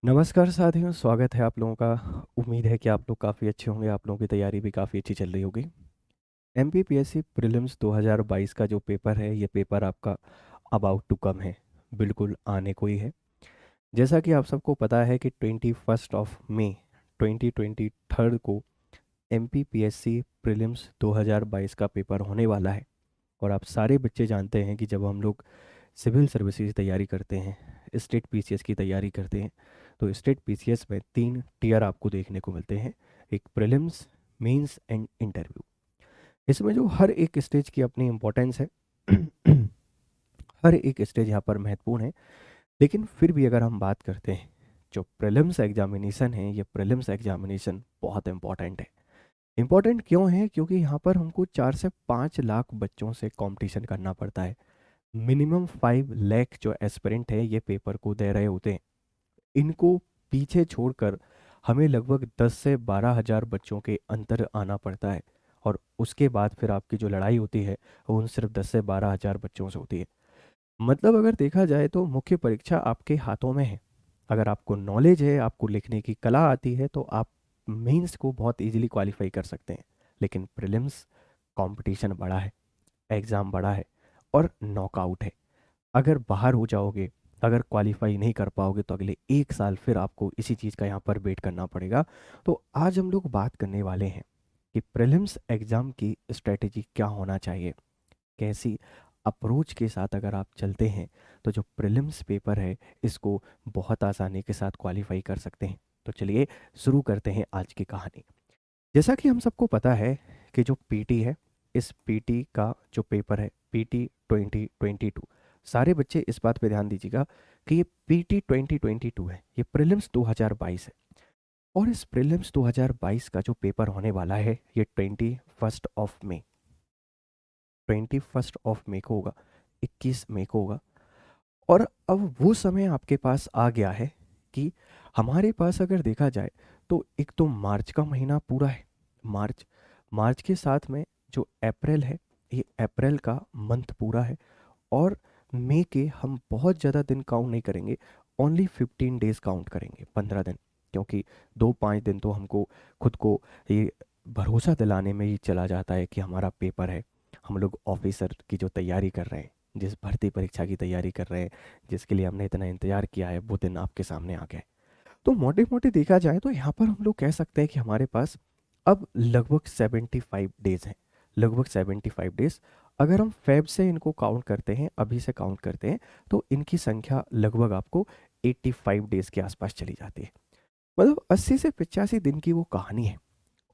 नमस्कार साथियों, स्वागत है आप लोगों का। उम्मीद है कि आप लोग काफ़ी अच्छे होंगे, आप लोगों की तैयारी भी काफ़ी अच्छी चल रही होगी। एमपीपीएससी प्रीलिम्स 2022 का जो पेपर है, ये पेपर आपका अबाउट टू कम है, बिल्कुल आने को ही है। जैसा कि आप सबको पता है कि 21 मई 2023 को एमपीपीएससी प्रीलिम्स 2022 का पेपर होने वाला है। और आप सारे बच्चे जानते हैं कि जब हम लोग सिविल सर्विसेज की तैयारी करते हैं, स्टेट पीसीएस की तैयारी करते हैं, तो स्टेट पीसीएस में 3 टियर आपको देखने को मिलते हैं। एक प्रीलिम्स, मेंस एंड इंटरव्यू। इसमें जो हर एक स्टेज की अपनी इम्पोर्टेंस है हर एक स्टेज यहाँ पर महत्वपूर्ण है। लेकिन फिर भी अगर हम बात करते हैं, जो प्रीलिम्स एग्जामिनेशन है, ये प्रीलिम्स एग्जामिनेशन बहुत इंपॉर्टेंट है। इंपॉर्टेंट क्यों है? क्योंकि यहाँ पर हमको 4 से 5 लाख बच्चों से कंपटीशन करना पड़ता है। मिनिमम 5 लाख जो एस्पिरेंट है ये पेपर को दे रहे होते हैं। इनको पीछे छोड़कर हमें लगभग 10 से 12 हज़ार बच्चों के अंतर आना पड़ता है। और उसके बाद फिर आपकी जो लड़ाई होती है वो उन सिर्फ 10 से 12 हज़ार बच्चों से होती है। मतलब अगर देखा जाए तो मुख्य परीक्षा आपके हाथों में है। अगर आपको नॉलेज है, आपको लिखने की कला आती है, तो आप मेंस को बहुत इजीली क्वालिफाई कर सकते हैं। लेकिन प्रीलिम्स कंपटीशन बड़ा है, एग्ज़ाम बड़ा है और नॉकआउट है। अगर बाहर हो जाओगे, अगर क्वालिफाई नहीं कर पाओगे, तो अगले 1 साल फिर आपको इसी चीज़ का यहाँ पर वेट करना पड़ेगा। तो आज हम लोग बात करने वाले हैं कि प्रीलिम्स एग्ज़ाम की स्ट्रेटेजी क्या होना चाहिए, कैसी अप्रोच के साथ अगर आप चलते हैं तो जो प्रीलिम्स पेपर है इसको बहुत आसानी के साथ क्वालिफाई कर सकते हैं। तो चलिए शुरू करते हैं आज की कहानी। जैसा कि हम सबको पता है कि जो पीटी है, इस पीटी का जो पेपर है, पीटी 2022, सारे बच्चे इस बात पे ध्यान दीजिएगा कि ये पीटी 2022 है, ये प्रीलिम्स 2022 है। और इस प्रीलिम्स 2022 का जो पेपर होने वाला है ये 21 मई 21 मई को होगा, 21 मई को होगा। और अब वो समय आपके पास आ गया है कि हमारे पास अगर देखा जाए तो एक तो मार्च का महीना पूरा है। मार्च मार्च के साथ में जो अप्रैल है, ये अप्रैल का मंथ पूरा है। और मई के हम बहुत ज़्यादा दिन काउंट नहीं करेंगे, ओनली 15 डेज काउंट करेंगे, 15 दिन। क्योंकि 2-5 दिन तो हमको खुद को ये भरोसा दिलाने में ही चला जाता है कि हमारा पेपर है। हम लोग ऑफिसर की जो तैयारी कर रहे हैं, जिस भर्ती परीक्षा की तैयारी कर रहे हैं, जिसके लिए हमने इतना इंतजार किया है, वो दिन आपके सामने आ गए। तो मोटे मोटे देखा जाए तो यहाँ पर हम लोग कह सकते हैं कि हमारे पास अब लगभग 75 डेज हैं, लगभग 75 डेज। अगर हम फेब से इनको काउंट करते हैं, अभी से काउंट करते हैं, तो इनकी संख्या लगभग आपको 85 डेज के आसपास चली जाती है। मतलब 80 से 85 दिन की वो कहानी है।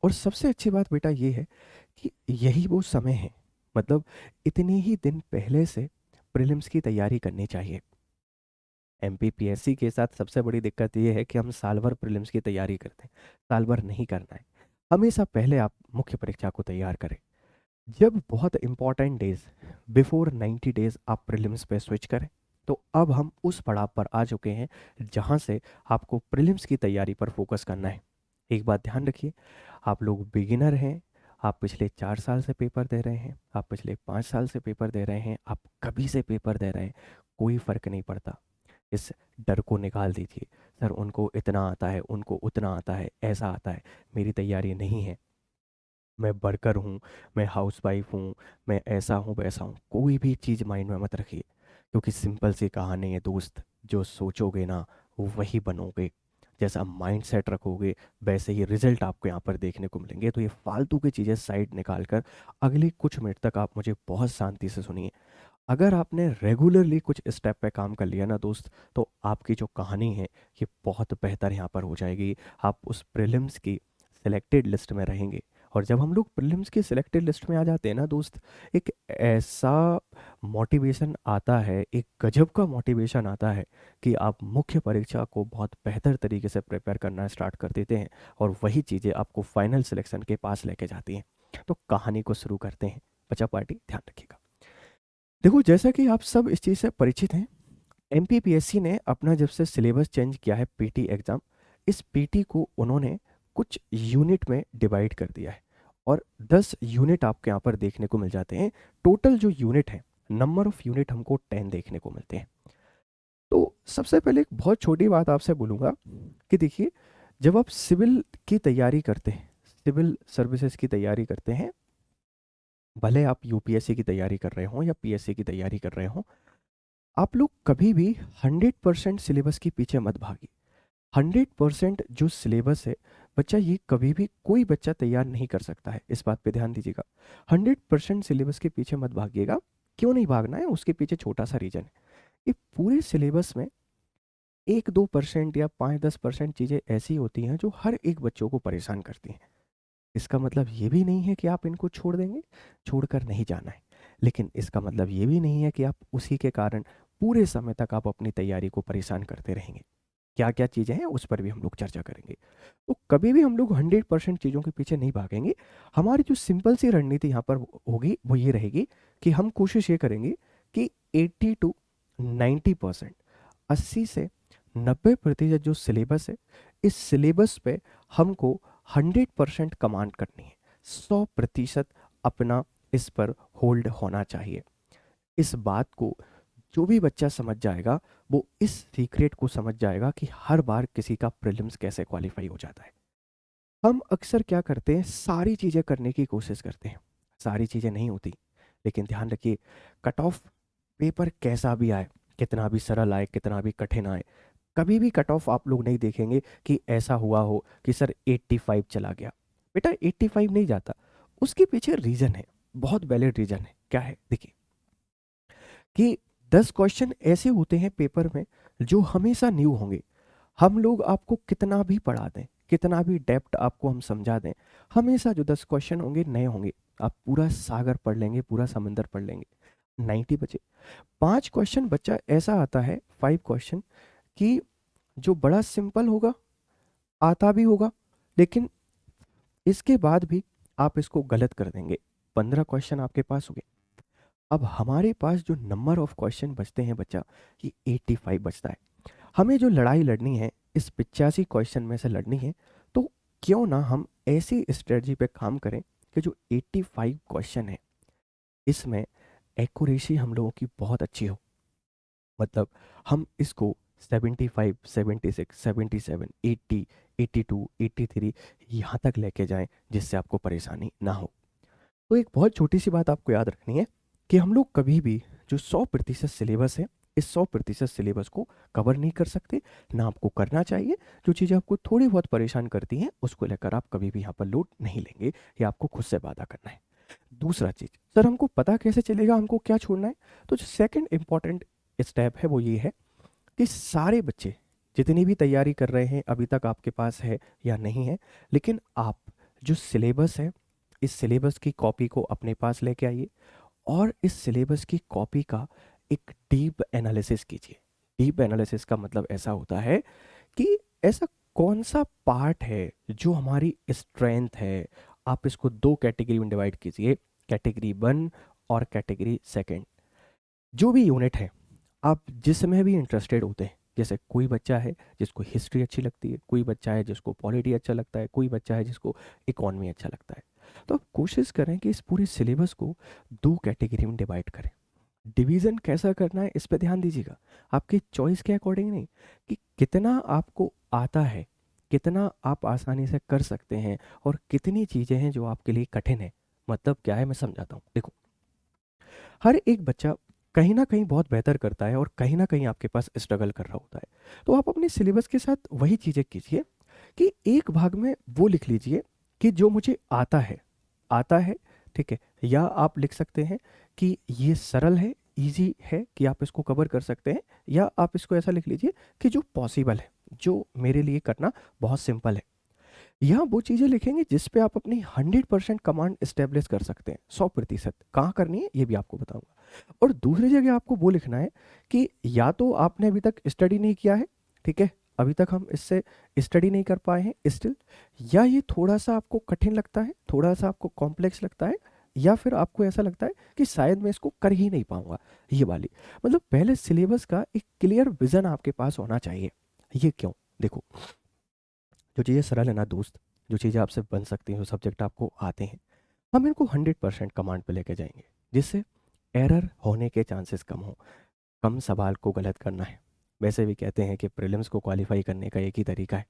और सबसे अच्छी बात बेटा ये है कि यही वो समय है, मतलब इतने ही दिन पहले से प्रीलिम्स की तैयारी करनी चाहिए। एमपीपीएससी के साथ सबसे बड़ी दिक्कत ये है कि हम साल भर प्रीलिम्स की तैयारी करते हैं। साल भर नहीं करना है, हमेशा पहले आप मुख्य परीक्षा को तैयार करें। जब बहुत इंपॉर्टेंट डेज, बिफोर 90 डेज आप प्रीलिम्स पे स्विच करें। तो अब हम उस पड़ाव पर आ चुके हैं जहां से आपको प्रीलिम्स की तैयारी पर फोकस करना है। एक बात ध्यान रखिए, आप लोग बिगिनर हैं, आप पिछले 4 साल से पेपर दे रहे हैं, आप पिछले 5 साल से पेपर दे रहे हैं, आप कभी से पेपर दे रहे हैं, कोई फ़र्क नहीं पड़ता। इस डर को निकाल दीजिए। सर उनको इतना आता है, उनको उतना आता है, ऐसा आता है, मेरी तैयारी नहीं है, मैं वर्कर हूँ, मैं हाउसवाइफ हूँ, मैं ऐसा हूँ वैसा हूँ, कोई भी चीज़ माइंड में मत रखिए। क्योंकि सिंपल सी कहानी है दोस्त, जो सोचोगे ना वो वही बनोगे। जैसा माइंड सेट रखोगे वैसे ही रिजल्ट आपको यहाँ पर देखने को मिलेंगे। तो ये फालतू की चीज़ें साइड निकाल कर अगले कुछ मिनट तक आप मुझे बहुत शांति से सुनिए। अगर आपने रेगुलरली कुछ स्टेप पे काम कर लिया ना दोस्त, तो आपकी जो कहानी है ये बहुत बेहतर यहाँ पर हो जाएगी। आप उस प्रीलिम्स की सिलेक्टेड लिस्ट में रहेंगे। और जब हम लोग प्रीलिम्स की सिलेक्टेड लिस्ट में आ जाते हैं ना दोस्त, एक ऐसा मोटिवेशन आता है, एक गजब का मोटिवेशन आता है कि आप मुख्य परीक्षा को बहुत बेहतर तरीके से प्रिपेयर करना स्टार्ट कर देते हैं। और वही चीज़ें आपको फाइनल सिलेक्शन के पास लेके जाती हैं। तो कहानी को शुरू करते हैं। बचा पार्टी ध्यान रखिएगा। देखो, जैसा कि आप सब इस चीज़ से परिचित हैं, एमपीपीएससी ने अपना जब से सिलेबस चेंज किया है पीटी एग्ज़ाम, इस पीटी को उन्होंने कुछ यूनिट में डिवाइड कर दिया है। और 10 यूनिट आपके यहाँ पर देखने को मिल जाते हैं। टोटल जो यूनिट है, नंबर ऑफ यूनिट हमको 10 देखने को मिलते हैं। तो सबसे पहले एक बहुत छोटी बात आपसे बोलूँगा कि देखिए, जब आप सिविल की तैयारी करते हैं, सिविल सर्विसेज की तैयारी करते हैं, भले आप यूपीएससी की तैयारी कर रहे हों या पीएससी की तैयारी कर रहे हों, आप लोग कभी भी 100% सिलेबस के पीछे मत भागिए। 100% जो सिलेबस है, बच्चा ये कभी भी कोई बच्चा तैयार नहीं कर सकता है, इस बात पे ध्यान दीजिएगा। 100% सिलेबस के पीछे मत भागिएगा। क्यों नहीं भागना है, उसके पीछे छोटा सा रीज़न है। ये पूरे सिलेबस में 1-2% या 5-10% चीज़ें ऐसी होती हैं जो हर एक बच्चों को परेशान करती हैं। इसका मतलब ये भी नहीं है कि आप इनको छोड़ देंगे, छोड़कर नहीं जाना है। लेकिन इसका मतलब ये भी नहीं है कि आप उसी के कारण पूरे समय तक आप अपनी तैयारी को परेशान करते रहेंगे। क्या-क्या चीज़ें हैं उस पर भी हम लोग चर्चा करेंगे। तो कभी भी हम लोग 100% चीज़ों के पीछे नहीं भागेंगे। हमारी जो सिंपल सी रणनीति यहाँ पर होगी वो ये रहेगी कि हम कोशिश ये करेंगे कि 80 टू 90%, 80 से 90% जो सिलेबस है, इस सिलेबस पे हमको 100% कमांड करनी है। 100% अपना इस पर होल्ड होना चाहिए। इस बात को जो भी बच्चा समझ जाएगा, वो इस सीक्रेट को समझ जाएगा कि हर बार किसी का प्रीलिम्स कैसे क्वालिफाई हो जाता है। हम अक्सर क्या करते हैं, सारी चीज़ें करने की कोशिश करते हैं, सारी चीज़ें नहीं होती। लेकिन ध्यान रखिए, कट ऑफ पेपर कैसा भी आए, कितना भी सरल आए, कितना भी कठिन आए, कभी भी कट ऑफ आप लोग नहीं देखेंगे कि ऐसा हुआ हो कि सर 85 चला गया। बेटा 85 नहीं जाता, उसके पीछे रीज़न है, बहुत वैलिड रीज़न है। क्या है देखिए, कि 10 क्वेश्चन ऐसे होते हैं पेपर में जो हमेशा न्यू होंगे। हम लोग आपको कितना भी पढ़ा दें, कितना भी डेप्थ आपको हम समझा दें, हमेशा जो 10 क्वेश्चन होंगे नए होंगे। आप पूरा सागर पढ़ लेंगे, पूरा समंदर पढ़ लेंगे, 90 बचे। 5 क्वेश्चन बच्चा ऐसा आता है, 5 क्वेश्चन, कि जो बड़ा सिंपल होगा, आता भी होगा, लेकिन इसके बाद भी आप इसको गलत कर देंगे। 15 क्वेश्चन आपके पास हो गए। अब हमारे पास जो नंबर ऑफ क्वेश्चन बचते हैं बच्चा, ये 85 बचता है। हमें जो लड़ाई लड़नी है, इस 85 क्वेश्चन में से लड़नी है, तो क्यों ना हम ऐसी स्ट्रेटजी पे काम करें कि जो 85 क्वेश्चन है, इसमें एक्यूरेसी हम लोगों की बहुत अच्छी हो। मतलब हम इसको 75, 76, 77, 80, 82, 83 यहाँ तक लेके जाएं, जिससे आपको परेशानी ना हो। तो एक बहुत छोटी सी बात आपको याद रखनी है कि हम लोग कभी भी जो 100% सिलेबस है, इस 100% सिलेबस को कवर नहीं कर सकते, ना आपको करना चाहिए। जो चीज़ें आपको थोड़ी बहुत परेशान करती हैं, उसको लेकर आप कभी भी यहाँ पर लोड नहीं लेंगे, ये आपको खुद से वादा करना है। दूसरा चीज़, सर हमको पता कैसे चलेगा हमको क्या छोड़ना है? तो जो सेकंड इम्पॉर्टेंट स्टेप है वो ये है कि सारे बच्चे जितनी भी तैयारी कर रहे हैं, अभी तक आपके पास है या नहीं है, लेकिन आप जो सिलेबस है, इस सिलेबस की कॉपी को अपने पास लेके आइए और इस सिलेबस की कॉपी का एक डीप एनालिसिस कीजिए। डीप एनालिसिस का मतलब ऐसा होता है कि ऐसा कौन सा पार्ट है जो हमारी स्ट्रेंथ है। आप इसको दो कैटेगरी में डिवाइड कीजिए, कैटेगरी 1 और कैटेगरी 2। जो भी यूनिट है, आप जिसमें भी इंटरेस्टेड होते हैं, जैसे कोई बच्चा है जिसको हिस्ट्री अच्छी लगती है, कोई बच्चा है जिसको पॉलिटी अच्छा लगता है, कोई बच्चा है जिसको इकोनॉमी अच्छा लगता है, तो आप कोशिश करें कि इस पूरे सिलेबस को दो कैटेगरी में डिवाइड करें। डिवीज़न कैसा करना है, इस पे ध्यान दीजिएगा। आपकी चॉइस के अकॉर्डिंग नहीं, कि कितना आपको आता है, कितना आप आसानी से कर सकते हैं और कितनी चीज़ें हैं जो आपके लिए कठिन है। मतलब क्या है, मैं समझाता हूँ। देखो, हर एक बच्चा कहीं न कहीं बहुत बेहतर करता है और कहीं न कहीं आपके पास स्ट्रगल कर रहा होता है। तो आप अपने सिलेबस के साथ वही चीज़ें कीजिए कि एक भाग में वो लिख लीजिए कि जो मुझे आता है, ठीक है? या आप लिख सकते हैं कि ये सरल है, ईज़ी है कि आप इसको कवर कर सकते हैं, या आप इसको ऐसा लिख लीजिए कि जो पॉसिबल है, जो मेरे लिए करना बहुत सिंपल है। यहाँ वो चीज़ें लिखेंगे जिस पे आप अपनी 100% कमांड एस्टेब्लिश कर सकते हैं। 100% कहाँ करनी है ये भी आपको बताऊंगा। और दूसरी जगह आपको वो लिखना है कि या तो आपने अभी तक स्टडी नहीं किया है, ठीक है, अभी तक हम इससे स्टडी नहीं कर पाए हैं स्टिल, या ये थोड़ा सा आपको कठिन लगता है, थोड़ा सा आपको कॉम्प्लेक्स लगता है, या फिर आपको ऐसा लगता है कि शायद मैं इसको कर ही नहीं पाऊंगा। ये वाली, मतलब पहले सिलेबस का एक क्लियर विजन आपके पास होना चाहिए। ये क्यों? देखो, जो चीज़ें सरल है ना दोस्त, जो चीज़ें आपसे बन सकती हैं, जो सब्जेक्ट आपको आते हैं, हम इनको 100% कमांड पे लेके जाएंगे, जिससे एरर होने के चांसेस कम हो। कम सवाल को गलत करना है, वैसे भी कहते हैं कि प्रीलिम्स को क्वालिफाई करने का एक ही तरीका है,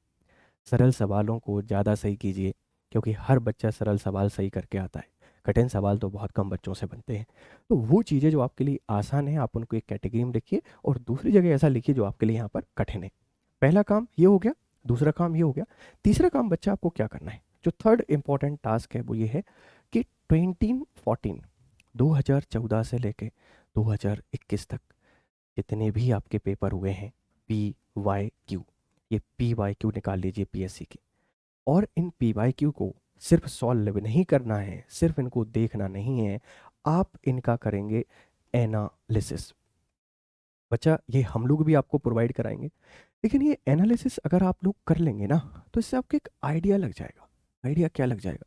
सरल सवालों को ज़्यादा सही कीजिए, क्योंकि हर बच्चा सरल सवाल सही करके आता है। कठिन सवाल तो बहुत कम बच्चों से बनते हैं। तो वो चीज़ें जो आपके लिए आसान है, आप उनको एक कैटेगरी में लिखिए और दूसरी जगह ऐसा लिखिए जो आपके लिए यहाँ पर कठिन है। पहला काम ये हो गया, दूसरा काम ये हो गया। तीसरा काम बच्चा आपको क्या करना है, जो थर्ड इम्पॉर्टेंट टास्क है वो ये है कि 2014 2014 से लेके 2021 तक जितने भी आपके पेपर हुए हैं पी वाई क्यू, ये पी वाई क्यू निकाल लीजिए पीएससी के। और इन पी वाई क्यू को सिर्फ सॉल्व नहीं करना है, सिर्फ इनको देखना नहीं है, आप इनका करेंगे एनालिसिस। बच्चा ये हम लोग भी आपको प्रोवाइड कराएंगे, लेकिन ये एनालिसिस अगर आप लोग कर लेंगे ना, तो इससे आपको एक आइडिया लग जाएगा। आइडिया क्या लग जाएगा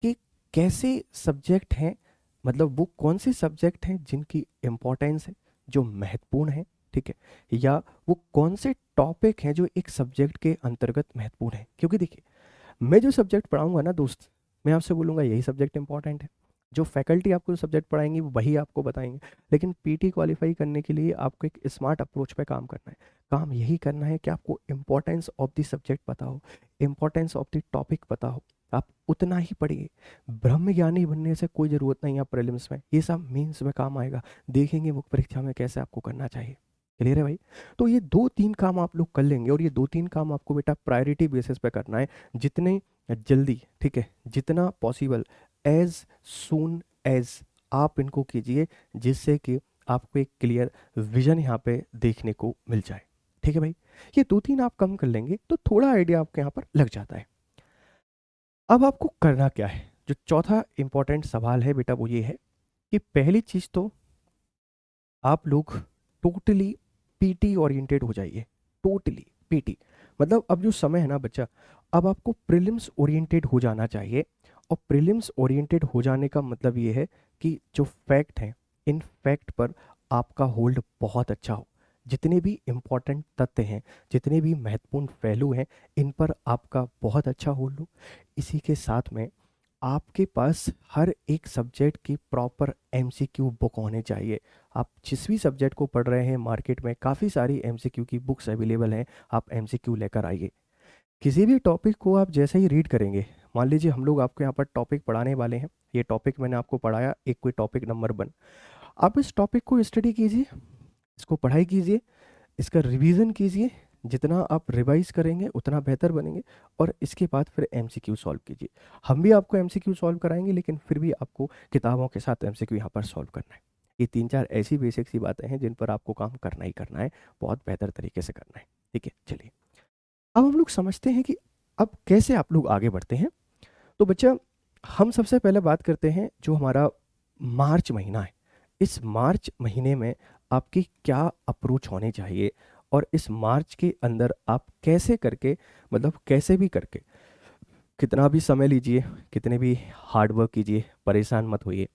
कि कैसे सब्जेक्ट हैं, मतलब वो कौन से सब्जेक्ट हैं जिनकी इम्पोर्टेंस है, जो महत्वपूर्ण है, ठीक है, या वो कौन से टॉपिक हैं जो एक सब्जेक्ट के अंतर्गत महत्वपूर्ण है। क्योंकि देखिए, मैं जो सब्जेक्ट पढ़ाऊंगा ना दोस्त, मैं आपसे बोलूँगा यही सब्जेक्ट इंपॉर्टेंट है, जो फैकल्टी आपको सब्जेक्ट पढ़ाएंगी वही आपको बताएंगे। लेकिन पीटी क्वालिफाई करने के लिए आपको एक स्मार्ट अप्रोच पे काम करना है। काम यही करना है कि आपको इम्पोर्टेंस ऑफ द सब्जेक्ट पता हो, इम्पोर्टेंस ऑफ द टॉपिक पता हो, आप उतना ही पढ़िए। ब्रह्म ज्ञानी बनने से कोई ज़रूरत नहीं है प्रीलिम्स में, ये सब मेंस में काम आएगा। देखेंगे मुख्य परीक्षा में कैसे आपको करना चाहिए। क्लियर है भाई? तो ये 2-3 काम आप लोग कर लेंगे, और ये 2-3 काम आपको बेटा प्रायोरिटी बेसिस पे करना है, जितने जल्दी, ठीक है, जितना पॉसिबल, एज सून एज आप इनको कीजिए, जिससे कि आपको एक क्लियर विजन यहाँ पे देखने को मिल जाए। ठीक है भाई? ये 2-3 आप कम कर लेंगे तो थोड़ा आइडिया आपके यहाँ पर लग जाता है। अब आपको करना क्या है, जो चौथा इंपॉर्टेंट सवाल है बेटा वो ये है कि पहली चीज़ तो आप लोग टोटली पीटी ओरिएंटेड हो जाइए। टोटली पीटी मतलब अब जो समय है ना बच्चा, अब आपको प्रीलिम्स ओरिएंटेड हो जाना चाहिए। और प्रीलिम्स ओरिएंटेड हो जाने का मतलब ये है कि जो फैक्ट हैं, इन फैक्ट पर आपका होल्ड बहुत अच्छा हो। जितने भी इम्पोर्टेंट तथ्य हैं, जितने भी महत्वपूर्ण पहलू हैं, इन पर आपका बहुत अच्छा होल्ड हो। इसी के साथ में आपके पास हर एक सब्जेक्ट की प्रॉपर एमसीक्यू बुक होने चाहिए। आप जिस भी सब्जेक्ट को पढ़ रहे हैं, मार्केट में काफ़ी सारी एमसीक्यू की बुक्स अवेलेबल हैं, आप एमसीक्यू लेकर आइए। किसी भी टॉपिक को आप जैसे ही रीड करेंगे, मान लीजिए हम लोग आपको यहाँ पर टॉपिक पढ़ाने वाले हैं, ये टॉपिक मैंने आपको पढ़ाया, एक कोई टॉपिक नंबर 1, आप इस टॉपिक को स्टडी कीजिए, इसको पढ़ाई कीजिए, इसका रिवीजन कीजिए। जितना आप रिवाइज करेंगे उतना बेहतर बनेंगे, और इसके बाद फिर एमसीक्यू सॉल्व कीजिए। हम भी आपको एमसीक्यू सॉल्व कराएंगे, लेकिन फिर भी आपको किताबों के साथ एमसीक्यू यहाँ पर सॉल्व करना है। ये 3-4 ऐसी बेसिक सी बातें हैं जिन पर आपको काम करना ही करना है, बहुत बेहतर तरीके से करना है। ठीक है, चलिए अब हम लोग समझते हैं कि अब कैसे आप लोग आगे बढ़ते हैं। तो बच्चा, हम सबसे पहले बात करते हैं जो हमारा मार्च महीना है। इस मार्च महीने में आपकी क्या अप्रोच होनी चाहिए, और इस मार्च के अंदर आप कैसे करके, मतलब कैसे भी करके, कितना भी समय लीजिए, कितने भी हार्ड वर्क कीजिए, परेशान मत होइए।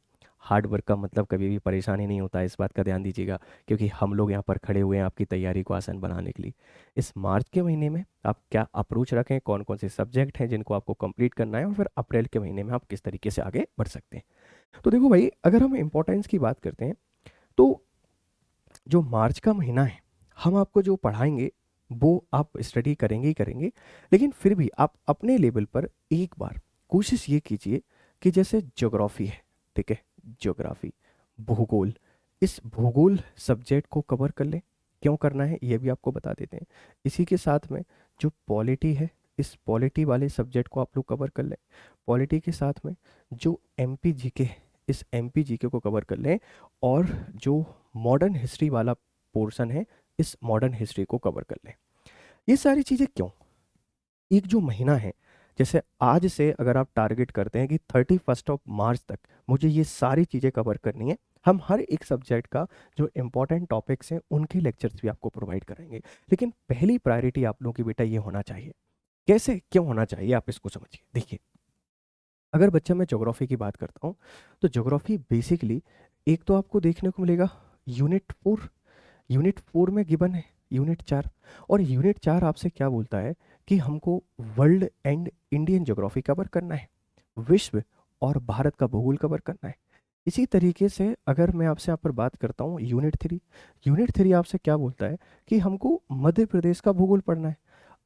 हार्ड वर्क का मतलब कभी भी परेशानी नहीं होता है, इस बात का ध्यान दीजिएगा, क्योंकि हम लोग यहाँ पर खड़े हुए हैं आपकी तैयारी को आसान बनाने के लिए। इस मार्च के महीने में आप क्या अप्रोच रखें, कौन कौन से सब्जेक्ट हैं जिनको आपको कंप्लीट करना है, और फिर अप्रैल के महीने में आप किस तरीके से आगे बढ़ सकते हैं। तो देखो भाई, अगर हम इम्पोर्टेंस की बात करते हैं, तो जो मार्च का महीना है, हम आपको जो पढ़ाएंगे वो आप स्टडी करेंगे ही करेंगे, लेकिन फिर भी आप अपने लेवल पर एक बार कोशिश ये कीजिए कि जैसे ज्योग्राफी है, ठीक है, ज्योग्राफी, भूगोल, इस भूगोल सब्जेक्ट को कवर कर लें। क्यों करना है ये भी आपको बता देते हैं। इसी के साथ में जो पॉलिटी है, इस पॉलिटी वाले सब्जेक्ट को आप लोग कवर कर लें। पॉलिटी के साथ में जो एमपी जीके है, इस एमपी जीके को कवर कर लें। और जो मॉडर्न हिस्ट्री वाला पोर्शन है, इस मॉडर्न हिस्ट्री को कवर कर लें। ये सारी चीज़ें क्यों, एक जो महीना है, जैसे आज से अगर आप टारगेट करते हैं कि 31 मार्च तक मुझे ये सारी चीज़ें कवर करनी है, हम हर एक सब्जेक्ट का जो इंपॉर्टेंट टॉपिक्स हैं उनके लेक्चर्स भी आपको प्रोवाइड करेंगे। लेकिन पहली प्रायोरिटी आप लोगों की बेटा ये होना चाहिए। कैसे, क्यों होना चाहिए, आप इसको समझिए। देखिए, अगर बच्चा मैं ज्योग्राफी की बात करता हूँ, तो ज्योग्राफी बेसिकली एक तो आपको देखने को मिलेगा यूनिट 4, यूनिट 4 में गिवन है यूनिट 4। और यूनिट 4 आपसे क्या बोलता है कि हमको world and Indian geography cover करना है, विश्व और भारत का भूगोल कवर करना है। इसी तरीके से अगर मैं आपसे यहाँ पर बात करता हूँ यूनिट थ्री आपसे क्या बोलता है कि हमको मध्य प्रदेश का भूगोल पढ़ना है।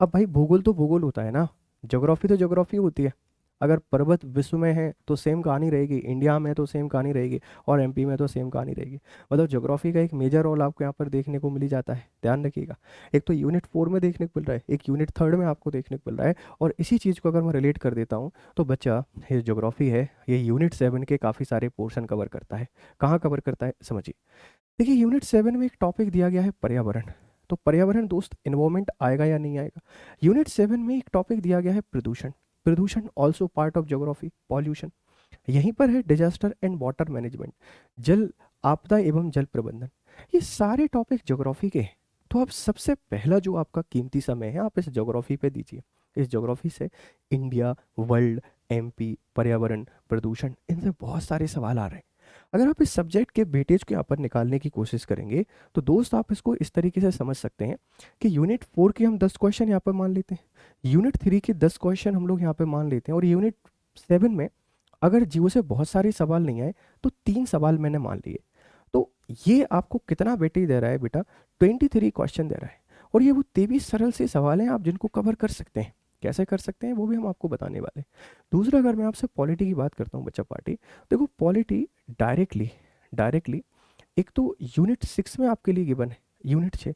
अब भाई भूगोल तो भूगोल होता है ना, ज्योग्राफी तो ज्योग्राफी होती है। अगर पर्वत विश्व में है तो सेम कहानी रहेगी, इंडिया में तो सेम कहानी रहेगी, और एमपी में तो सेम कहानी रहेगी। मतलब ज्योग्राफी का एक मेजर रोल आपको यहाँ पर देखने को मिल ही जाता है, ध्यान रखिएगा। एक तो यूनिट फोर में देखने को मिल रहा है, एक यूनिट थर्ड में आपको देखने को मिल रहा है। और इसी चीज़ को अगर मैं रिलेट कर देता हूँ तो बच्चा, ये ज्योग्राफी है, ये यूनिट सेवन के काफ़ी सारे पोर्शन कवर करता है। कहाँ कवर करता है समझिए। देखिए यूनिट सेवन में एक टॉपिक दिया गया है पर्यावरण। तो पर्यावरण दोस्त, इन्वॉल्वमेंट आएगा या नहीं आएगा। यूनिट सेवन में एक टॉपिक दिया गया है प्रदूषण। प्रदूषण also part of geography, pollution. यहीं पर है डिजास्टर एंड वाटर मैनेजमेंट, जल आपदा एवं जल प्रबंधन। ये सारे टॉपिक ज्योग्राफी के हैं। तो अब सबसे पहला जो आपका कीमती समय है आप इस ज्योग्राफी पे दीजिए। इस ज्योग्राफी से इंडिया, वर्ल्ड, एमपी, पर्यावरण, प्रदूषण, इनसे बहुत सारे सवाल आ रहे हैं। अगर आप इस सब्जेक्ट के वेटेज को यहाँ पर निकालने की कोशिश करेंगे तो दोस्त आप इसको इस तरीके से समझ सकते हैं कि यूनिट फोर के हम 10 क्वेश्चन यहाँ पर मान लेते हैं, यूनिट थ्री के 10 क्वेश्चन हम लोग यहाँ पे मान लेते हैं, और यूनिट सेवन में अगर जीरो से बहुत सारे सवाल नहीं आए तो 3 सवाल मैंने मान लिए। तो ये आपको कितना वेटेज दे रहा है बेटा, 23 क्वेश्चन दे रहा है। और ये वो 23 सरल से सवाल हैं आप जिनको कवर कर सकते हैं। कैसे कर सकते हैं वो भी हम आपको बताने वाले हैं। दूसरा, अगर मैं आपसे पॉलिटी की बात करता हूँ बच्चा पार्टी, देखो पॉलिटी डायरेक्टली डायरेक्टली एक तो यूनिट सिक्स में आपके लिए गिवन है, यूनिट 6,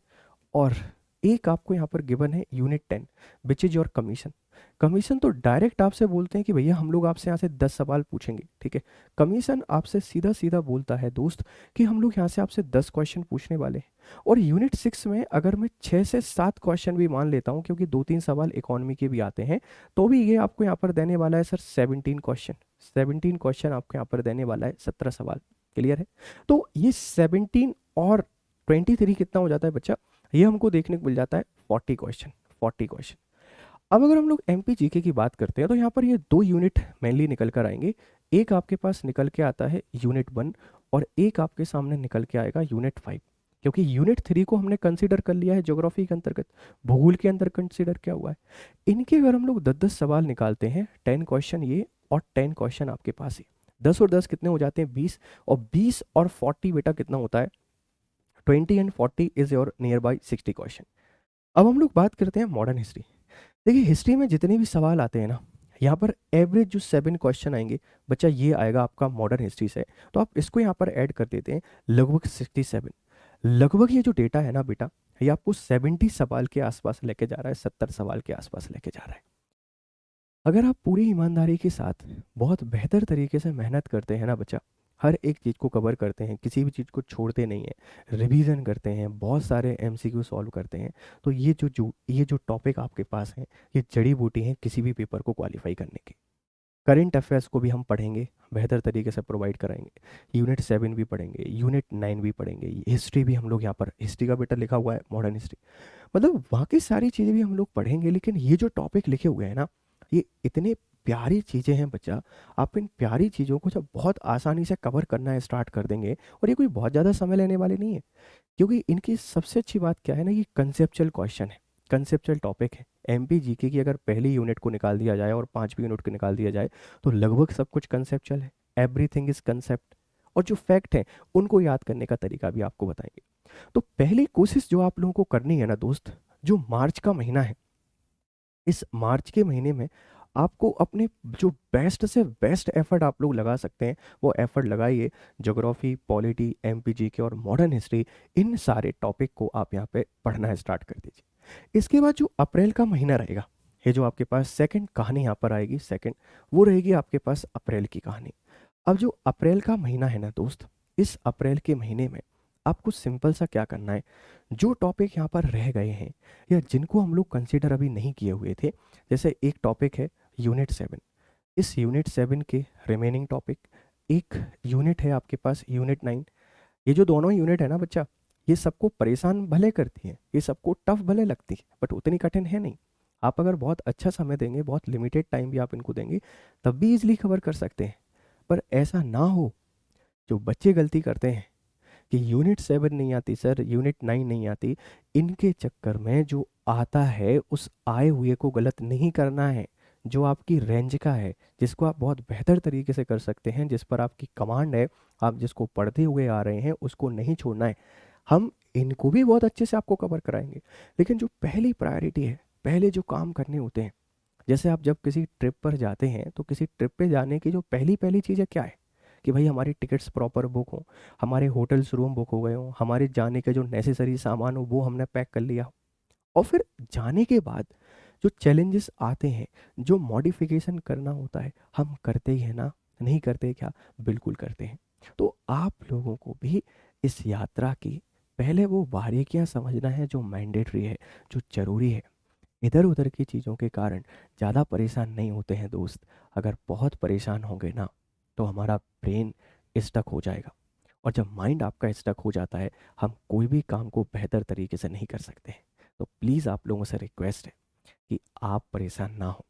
और एक आपको यहाँ पर गिवन है unit 10, which is your commission. Commission तो डायरेक्ट आपसे बोलते हैं कि भैया हम लोग आपसे यहाँ से 10 सवाल पूछेंगे, ठीक है। कमीशन आपसे सीधा सीधा बोलता है दोस्त कि हम लोग यहाँ से आपसे 10 क्वेश्चन पूछने वाले हैं। और यूनिट 6 में अगर मैं 6 से 7 क्वेश्चन भी मान लेता हूँ, क्योंकि 2-3 सवाल इकोनॉमी के भी आते हैं, तो भी ये आपको यहाँ पर देने वाला है सर 17 क्वेश्चन। 17 क्वेश्चन आपको यहाँ पर देने वाला है, 17 सवाल। क्लियर है। तो ये 17 और 23 कितना हो जाता है बच्चा, ये हमको देखने को मिल जाता है 40 क्वेश्चन। 40 क्वेश्चन। अब अगर हम लोग एमपी जीके की बात करते हैं तो यहाँ पर ये 2 यूनिट मेनली निकल कर आएंगे। एक आपके पास निकल के आता है यूनिट 1, और एक आपके सामने निकल के आएगा यूनिट 5। क्योंकि यूनिट 3 को हमने कंसीडर कर लिया है ज्योग्राफी के अंतर्गत, भूगोल के अंदर कंसीडर किया हुआ है। इनके अगर हम लोग 10-10 सवाल निकालते हैं, 10 क्वेश्चन ये और 10 क्वेश्चन आपके पास ही, 10 और 10 कितने हो जाते हैं 20, और 20 और 40 बेटा कितना होता है 20 and 40 is your near by 60 question. अब हम लोग बात करते हैं मॉडर्न हिस्ट्री। देखिए हिस्ट्री में जितने भी सवाल आते हैं ना, यहाँ पर एवरेज जो 7 क्वेश्चन आएंगे बच्चा, ये आएगा आपका मॉडर्न हिस्ट्री से। तो आप इसको यहाँ पर ऐड कर देते हैं, लगभग 67। लगभग ये जो डेटा है ना बेटा, ये आपको 70 सवाल के आसपास लेके जा रहा है, 70 सवाल के आसपास लेके जा रहा है। अगर आप पूरी ईमानदारी के साथ बहुत बेहतर तरीके से मेहनत करते हैं ना बच्चा, हर एक चीज़ को कवर करते हैं, किसी भी चीज़ को छोड़ते नहीं हैं, रिवीजन करते हैं, बहुत सारे एमसीक्यू सॉल्व करते हैं, तो ये जो टॉपिक आपके पास हैं, ये जड़ी बूटी हैं किसी भी पेपर को क्वालिफाई करने की। करेंट अफेयर्स को भी हम पढ़ेंगे, बेहतर तरीके से प्रोवाइड कराएंगे। यूनिट 7 भी पढ़ेंगे, यूनिट 9 भी पढ़ेंगे, हिस्ट्री भी हम लोग यहाँ पर, हिस्ट्री का बेटा लिखा हुआ है मॉडर्न हिस्ट्री, मतलब बाकी सारी चीज़ें भी हम लोग पढ़ेंगे। लेकिन ये जो टॉपिक लिखे हुए हैं ना, ये इतने प्यारी चीज़ें हैं बच्चा। आप इन प्यारी चीज़ों को जब बहुत आसानी से कवर करना स्टार्ट कर देंगे, और ये कोई बहुत ज़्यादा समय लेने वाले नहीं है, क्योंकि इनकी सबसे अच्छी बात क्या है ना, ये कंसेप्चुअल क्वेश्चन है, कंसेप्चुअल टॉपिक है। एमपी जीके की अगर पहली यूनिट को निकाल दिया जाए और 5वीं यूनिट को निकाल दिया जाए तो लगभग सब कुछ कंसेप्चुअल है, एवरीथिंग इज कंसेप्ट। और जो फैक्ट हैं उनको याद करने का तरीका भी आपको बताएंगे। तो पहली कोशिश जो आप लोगों को करनी है ना दोस्त, जो मार्च का महीना है, इस मार्च के महीने में आपको अपने जो बेस्ट से बेस्ट एफर्ट आप लोग लगा सकते हैं वो एफर्ट लगाइए। ज्योग्राफी, पॉलिटी, एमपीजी के और मॉडर्न हिस्ट्री, इन सारे टॉपिक को आप यहाँ पे पढ़ना स्टार्ट कर दीजिए। इसके बाद जो अप्रैल का महीना रहेगा, ये जो आपके पास सेकंड कहानी यहाँ पर आएगी, सेकंड वो रहेगी आपके पास अप्रैल की कहानी। अब जो अप्रैल का महीना है ना दोस्त, इस अप्रैल के महीने में आपको सिंपल सा क्या करना है, जो टॉपिक यहाँ पर रह गए हैं या जिनको हम लोग कंसिडर अभी नहीं किए हुए थे, जैसे एक टॉपिक है यूनिट 7, इस यूनिट 7 के रिमेनिंग टॉपिक, एक यूनिट है आपके पास यूनिट 9। ये जो दोनों यूनिट है ना बच्चा, ये सबको परेशान भले करती हैं, ये सबको टफ भले लगती है, बट उतनी कठिन है नहीं। आप अगर बहुत अच्छा समय देंगे, बहुत लिमिटेड टाइम भी आप इनको देंगे, तब भी इजिली कवर कर सकते हैं। पर ऐसा ना हो, जो बच्चे गलती करते हैं कि यूनिट 7 नहीं आती सर, यूनिट 9 नहीं आती, इनके चक्कर में जो आता है उस आए हुए को गलत नहीं करना है, जो आपकी रेंज का है, जिसको आप बहुत बेहतर तरीके से कर सकते हैं, जिस पर आपकी कमांड है, आप जिसको पढ़ते हुए आ रहे हैं उसको नहीं छोड़ना है। हम इनको भी बहुत अच्छे से आपको कवर कराएंगे, लेकिन जो पहली प्रायोरिटी है, पहले जो काम करने होते हैं, जैसे आप जब किसी ट्रिप पर जाते हैं तो किसी ट्रिप पे जाने की जो पहली पहली चीज़ क्या है कि भाई हमारी टिकट्स प्रॉपर बुक हों, हमारे होटल्स रूम बुक हो गए हों, हमारे जाने के जो नेसेसरी सामान हो वो हमने पैक कर लिया हो। और फिर जाने के बाद जो चैलेंजेस आते हैं, जो मॉडिफिकेशन करना होता है, हम करते ही है ना? नहीं करते क्या? बिल्कुल करते हैं। तो आप लोगों को भी इस यात्रा की पहले वो बारीकियां समझना है जो मैंडेटरी है, जो ज़रूरी है। इधर उधर की चीज़ों के कारण ज़्यादा परेशान नहीं होते हैं दोस्त। अगर बहुत परेशान होंगे ना तो हमारा ब्रेन स्टक हो जाएगा, और जब माइंड आपका स्टक हो जाता है हम कोई भी काम को बेहतर तरीके से नहीं कर सकते हैं। तो प्लीज़ आप लोगों से रिक्वेस्ट है कि आप परेशान ना हो,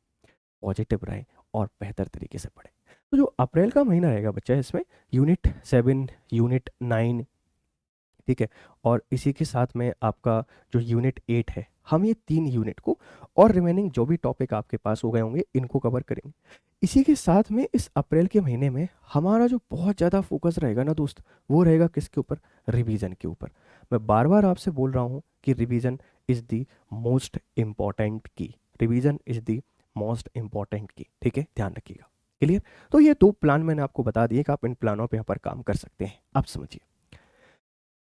पॉजिटिव रहें और बेहतर तरीके से पढ़ें। तो जो अप्रैल का महीना रहेगा बच्चा, इसमें यूनिट 7, यूनिट 9, ठीक है, और इसी के साथ में आपका जो यूनिट 8 है, हम ये 3 यूनिट को और रिमेनिंग जो भी टॉपिक आपके पास हो गए होंगे इनको कवर करेंगे। इसी के साथ में इस अप्रैल के महीने में हमारा जो बहुत ज़्यादा फोकस रहेगा ना दोस्त, वो रहेगा किसके ऊपर? रिवीजन के ऊपर। मैं बार बार आपसे बोल रहा हूँ कि revision is the most important key, revision is the most important key, ठीक है, ध्यान रखिएगा। क्लियर? तो ये 2 प्लान मैंने आपको बता दिए कि आप इन प्लानों पे यहाँ पर काम कर सकते हैं। आप समझिए,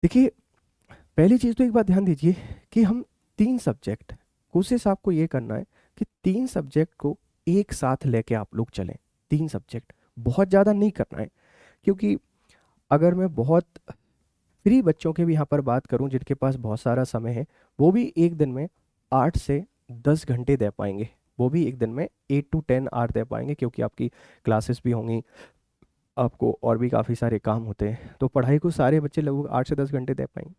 देखिए, पहली चीज़ तो एक बात ध्यान दीजिए कि हम 3 सब्जेक्ट, कोशिश आपको ये करना है कि 3 सब्जेक्ट को एक साथ लेके आप लोग चलें। 3 सब्जेक्ट बहुत ज़्यादा नहीं करना है, क्योंकि अगर मैं बहुत फ्री बच्चों के भी यहाँ पर बात करूँ जिनके पास बहुत सारा समय है, वो भी एक दिन में 8 से 10 घंटे दे पाएंगे। वो भी एक दिन में 8 to 10 आवर दे पाएंगे, क्योंकि आपकी क्लासेस भी होंगी, आपको और भी काफ़ी सारे काम होते हैं। तो पढ़ाई को सारे बच्चे लगभग 8 से 10 घंटे दे पाएंगे।